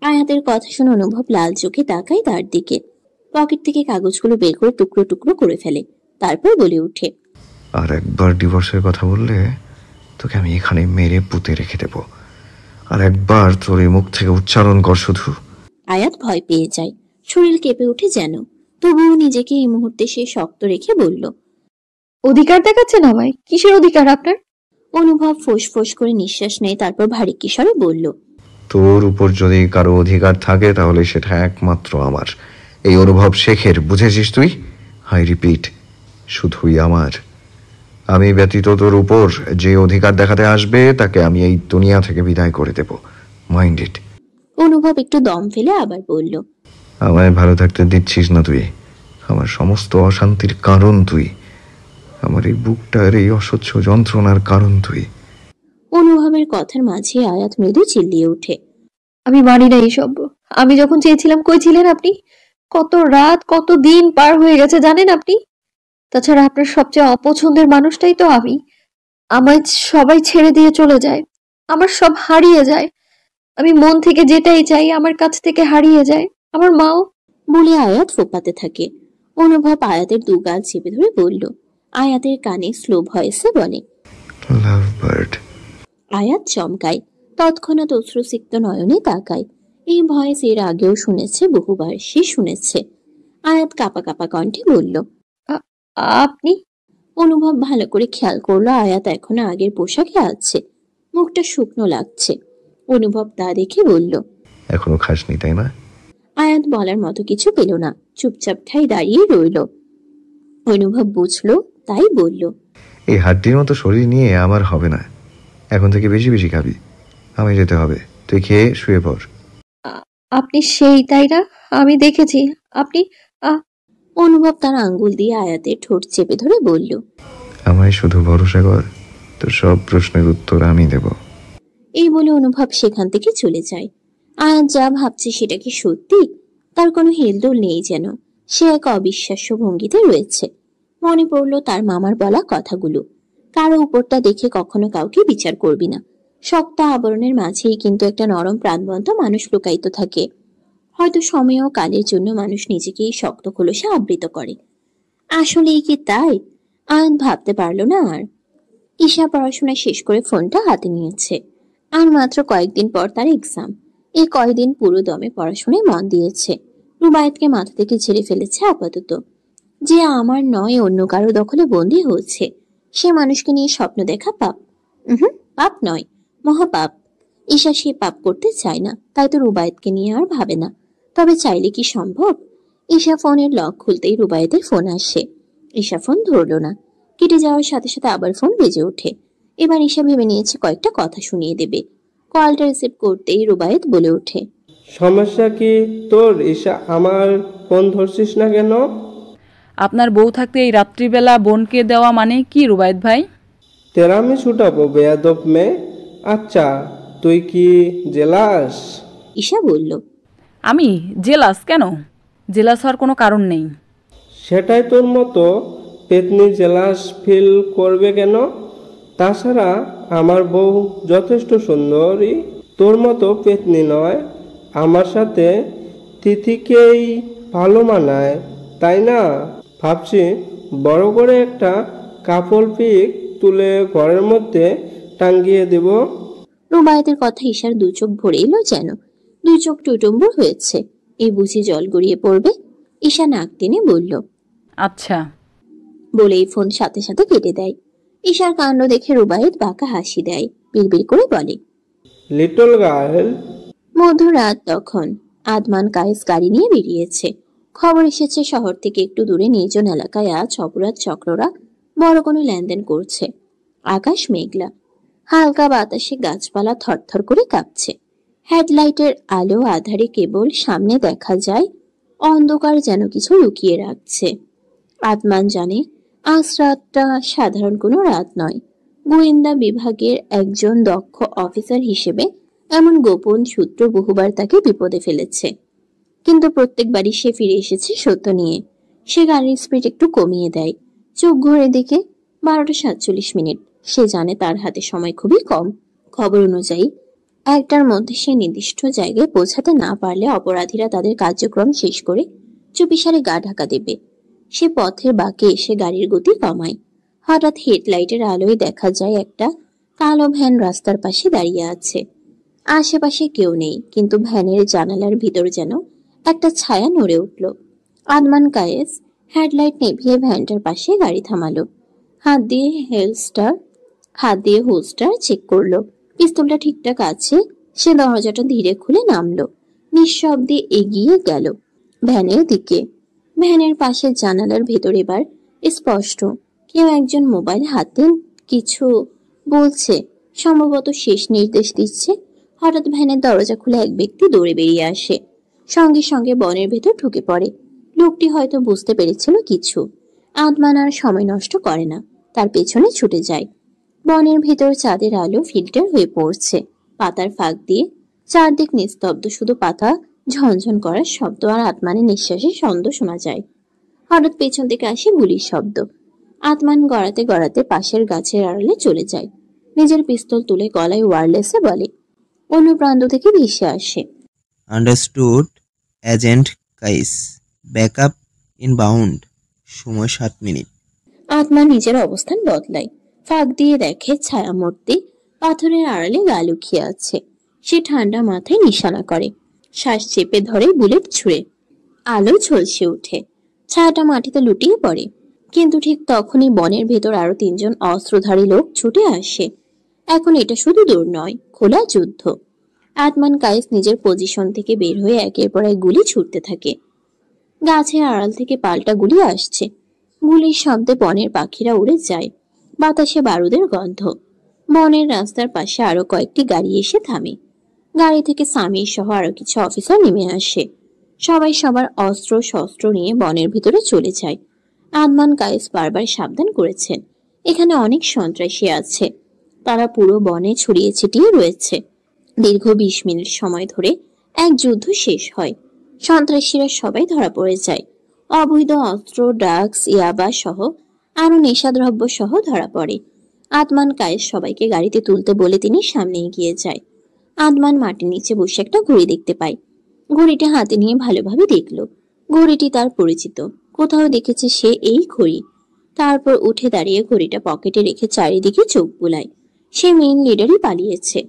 আয়াতের কথা শুনে অনুভব লাল চোখে তাকায় তার দিকে। পকেট থেকে কাগজগুলো বের করে টুকরো টুকরো করে ফেলে, তারপর বলে ওঠে, আর একবার ডিভোর্সের কথা বললে তোকে আমি এখানে মেরে পুঁতে রেখে দেব। আর একবার তোর এই মুখ থেকে উচ্চারণ কর শুধু। আয়াত ভয় পেয়ে যায়, শরীর কেঁপে ওঠে যেন, তবুও নিজেকে এই মুহূর্তে সে শক্ত রেখে বলল, অধিকার দেখাচ্ছেন আমায়? কিসের অধিকার আপনার? অনুভব ফোঁস ফোঁস করে নিঃশ্বাস নেয়, তারপর ভারী কিশোরে বলল, তোর উপর যদি কারো অধিকার থাকে তাহলে সেটা একমাত্র আমার, এই অনুভব শেখের, বুঝেছিস তুই? আই রিপিট, শুধুই আমার। আমি ব্যতীত তোর উপর যে অধিকার দেখাতে আসবে তাকে আমি এই দুনিয়া থেকে বিদায় করে দেব, মাইন্ড ইট। অনুভব একটু দম ফেলে আবার বলল, আমায় ভালো থাকতে দিচ্ছিস না তুই, আমার সমস্ত অশান্তির কারণ তুই, আমার এই বুকটার এই অসহ্য যন্ত্রণার কারণ তুই। অনুভবের কথার মাঝে আয়াত মৃদু চিল্লিয়ে ওঠে, আমি মানি না এইসব। আমি যখন চেয়েছিলাম কই ছিলেন আপনি? কত রাত, কত দিন পার হয়ে গেছে জানেন আপনি? তাছাড়া আপনার সবচেয়ে অপছন্দের মানুষটাই তো আমি। আমায় সবাই ছেড়ে দিয়ে চলে যায়, আমার সব হারিয়ে যায়। আমি মন থেকে যেটাই চাই আমার কাছ থেকে হারিয়ে যায়, আমার মাও। বলে আয়াত ফোপাতে থাকে। অনুভব আয়াতের দুগাল চেপে ধরে বলল, আয়াতের কানে স্লো ভয়েসে বলে, লাভ বার্ড। আয়াত চমকায়, তৎক্ষণাৎ অশ্রুসিক্ত নয়নে তাকায়। এই ভয়েস এর আগেও শুনেছে, বহুবার সে শুনেছে। আয়াত কাপা কাপা কণ্ঠে বলল, আপনি? অনুভব ভালো করে খেয়াল করলো আয়াত এখনো আগের পোশাকে আছে, মুখটা শুকনো লাগছে। অনুভব তা দেখে বলল, এখনো খাসনি তাই না? আয়াত বলার মতো কিছু পেল না, চুপচাপ ঠাই দাঁড়িয়ে রইল। অনুভব বুঝলো, তাই বলল, এই হাড্ডির মতো শরীর নিয়ে আমার হবে না, এখন থেকে বেশি বেশি খাবি, আমি যেতে হবে, তুই খেয়ে শুয়ে পড়। আপনি সেই, তাই না? আমি দেখেছি। আপনি অনুভব তার আঙ্গুল দিয়ে আয়াতের ঠোঁট চেপে ধরে বলল, আমায় শুধু ভরসা কর, তোর সব প্রশ্নের উত্তর আমি দেব। এই বলে অনুভব সেখান থেকে চলে যায়। আয়াত যা ভাবছে সেটা কি সত্যি? তার কোনো হেলদোল নেই যেন। সে এক অবিশ্বাস্য ভঙ্গিতে রয়েছে। মনে পড়ল তার মামার বলা কথাগুলো, কারো উপরটা দেখে কখনো কাউকে বিচার করবি না। শক্ত আবরণের মাঝেই কিন্তু একটা নরম প্রাণবন্ত মানুষ লুকায়িত থাকে। হয়তো সময় ও কালের জন্য মানুষ নিজেকেই শক্ত খোলসে আবৃত করে। আসলেই কি তাই? আয়াত ভাবতে পারল না আর। ঈশা পড়াশোনা শেষ করে ফোনটা হাতে নিয়েছে। আর মাত্র কয়েকদিন পর তার এক্সাম। এই কয়েকদিন পুরো দমে পড়াশোনায় মন দিয়েছে। রুবায়েতকে মাথা থেকে ঝেড়ে ফেলেছে আপাতত। যে আমার নয় অন্য কারো দখলে বন্দী হয়েছে, সে মানুষকে নিয়ে স্বপ্ন দেখা পাপ। পাপ নয়, মহাপাপ। ঈশা সে পাপ করতে চায় না, তাই তো রুবায়েতকে নিয়ে আর ভাবে না। তবে চাইলে কি সম্ভব? ঈশা ফোনের লক খুলতেই রুবায়েতের ফোন আসে। ঈশা ফোন ধরল না। কেটে যাওয়ার সাথে সাথে আবার ফোন বেজে ওঠে। এবার ঈশা ভেবে নিয়েছে কয়েকটা কথা শুনিয়ে দেবে। কলটা রিসিভ করতেই রুবায়েত বলে ওঠে, সমস্যা কি তোর ঈশা? আমার ফোন ধরছিস না কেন? আপনার বউ থাকতে এই রাত্রিবেলা বোনকে দেওয়া মানে কি রুবায়েত ভাই? তেরামি ছুটাবো বেয়াদব মেয়ে। আচ্ছা, তুই কি জেলাস? ঈশা বলল, আমি জেলাস? কেন? জেলাস হওয়ার কোনো কারণ নেই। সেটাই তোর মতো পেতনি জেলাস ফিল করবে কেন? তাছাড়া আমার বউ যথেষ্ট সুন্দরী, তোর মতো পেতনি নয়। আমার সাথে তিথিকেই ভালো মানায়, তাই না? ভাবছি বড় করে একটা কাপড় পিক তুলে ঘরের মধ্যে টাঙ্গিয়ে দেব। রুবায়েতের কথা ঈশার দু চোখ ভরে এলো যেন। দুই চোখ টুটুম্বুর হয়েছে। এই বুঝি জল গড়িয়ে পড়বে? ঈশা নাক টেনে বলল, আচ্ছা, বলেই ফোন সাথে সাথে কেটে দেয়। ঈশার কাণ্ড দেখে রুবায়েত বাঁকা হাসি দেয়। বিড়বিড় করে বলে, লিটল গার্ল। মধ্যরাত তখন। আদমান কায়েস গাড়ি নিয়ে বেরিয়েছে। খবর এসেছে শহর থেকে একটু দূরে নির্জন এলাকায় আজ অপরাধ চক্ররা বড় কোনো লেনদেন করছে। আকাশ মেঘলা। হালকা বাতাসে গাছপালা থরথর করে কাঁপছে। হেডলাইটের আলো আধারে কেবল সামনে দেখা যায়, অন্ধকার যেন কিছু লুকিয়ে রাখছে। আদমান জানে আজ রাতটা সাধারণ কোনো রাত নয়। গোয়েন্দা বিভাগের একজন দক্ষ অফিসার হিসেবে এমন গোপন সূত্র বহুবার তাকে বিপদে ফেলেছে, কিন্তু প্রত্যেকবারই সে ফিরে এসেছে সত্য নিয়ে। সে গাড়ির স্পিড একটু কমিয়ে দেয়। চোখ ঘুরে দেখে 12:47। সে জানে তার হাতে সময় খুবই কম। খবর অনুযায়ী 1টার মধ্যে সে নির্দিষ্ট জায়গায় পৌঁছাতে না পারলে অপরাধীরা তাদের কার্যক্রম শেষ করে চুপিসারে গা ঢাকা দেবে। সে পথের বাঁকে এসে গাড়ির গতি কমায়। হঠাৎ হেডলাইটের আলোয় দেখা যায় একটা কালো ভ্যান রাস্তার পাশে দাঁড়িয়ে আছে। আশেপাশে কেউ নেই, কিন্তু ভ্যানের জানালার ভিতর যেন একটা ছায়া নড়ে উঠল। আদমান কায়েস হেডলাইট নেভিয়ে ভ্যানটার পাশে গাড়ি থামালো। হাত দিয়ে হোস্টার চেক করলো। পিস্তলটা ঠিকঠাক আছে। সে দরজাটা ধীরে খুলে নামলো। নিঃশব্দে এগিয়ে গেল ভ্যানের দিকে। ভ্যানের পাশে জানালার ভেতর এবার স্পষ্ট কেউ একজন মোবাইল হাতে কিছু বলছে, সম্ভবত শেষ নির্দেশ দিচ্ছে। হঠাৎ ভ্যানের দরজা খুলে এক ব্যক্তি দৌড়ে বেরিয়ে আসে। সঙ্গে সঙ্গে বনের ভেতর ঢুকে পড়ে। লোকটি হয়তো বুঝতে পেরেছিল কিছু। আদমান আর সময় নষ্ট করে না, তার পেছনে ছুটে যায়। বনের ভেতর চাঁদের আলো ফিল্টার হয়ে পড়ছে পাতার ফাঁক দিয়ে। চারদিক নিস্তব্ধ, শুধু পাতা ঝনঝন করার শব্দ আর আদমানের নিঃশ্বাসের ছন্দ শোনা যায়। হঠাৎ পেছন থেকে আসে গুলির শব্দ। আদমান গড়াতে গড়াতে পাশের গাছের আড়ালে চলে যায়। নিজের পিস্তল তুলে গলায় ওয়্যারলেসে বলে, অন্য প্রান্ত থেকে ভেসে আসে, আন্ডারস্টুড এজেন্ট কাইস, ব্যাকআপ ইনবাউন্ড, সময় 7 মিনিট। আদমান নিজের অবস্থান বদলায়। ফাঁক দিয়ে দেখে ছায়ামূর্তি পাথরের আড়ালে গা লুকিয়ে আছে। সে ঠান্ডা মাথায় নিশানা করে, শ্বাস চেপে ধরে বুলেট ছুঁড়ে। আলো ঝলসে উঠে, ছায়াটা মাটিতে লুটিয়ে পড়ে। কিন্তু ঠিক তখনই বনের ভেতর আরো 3জন অস্ত্রধারী লোক ছুটে আসে। এখন এটা শুধু দৌড় নয়, খোলা যুদ্ধ। আদমান কায়েস নিজের পজিশন থেকে বের হয়ে একের পর এক গুলি ছুটতে থাকে। গাছের আড়াল থেকে পাল্টা গুলি আসছে। গুলির শব্দে বনের পাখিরা উড়ে যায়। বাতাসে বারুদের গন্ধ। বনের রাস্তার পাশে আরো কয়েকটি গাড়ি এসে থামে। গাড়ি থেকে সামির সহ আরো কিছু অফিসার নেমে আসে। সবাই সবার অস্ত্র শস্ত্র নিয়ে বনের ভিতরে চলে যায়। আদমান কায়েস বারবার সাবধান করেছেন, এখানে অনেক সন্ত্রাসী আছে, তারা পুরো বনে ছড়িয়ে ছিটিয়ে রয়েছে। দীর্ঘ 20 মিনিট সময় ধরে এক যুদ্ধ শেষ হয়। সন্ত্রাসীরা সবাই ধরা পড়ে যায়। অবৈধ অস্ত্র, ড্রাগস, ইয়াবা সহ আরো নেশাদ্রব্য সহ ধরা পড়ে। আদমান কায়েস সবাইকে গাড়িতে তুলতে বলে তিনি সামনে এগিয়ে যায়। আদমান মাটির নিচে বসে একটা ঘড়ি দেখতে পায়। ঘড়িটা হাতে নিয়ে ভালোভাবে দেখলো। ঘড়িটি তার পরিচিত, কোথাও দেখেছে সে এই ঘড়ি। তারপর উঠে দাঁড়িয়ে ঘড়িটা পকেটে রেখে চারিদিকে চোখ বুলায়। সে মেইন লিডারই পালিয়েছে।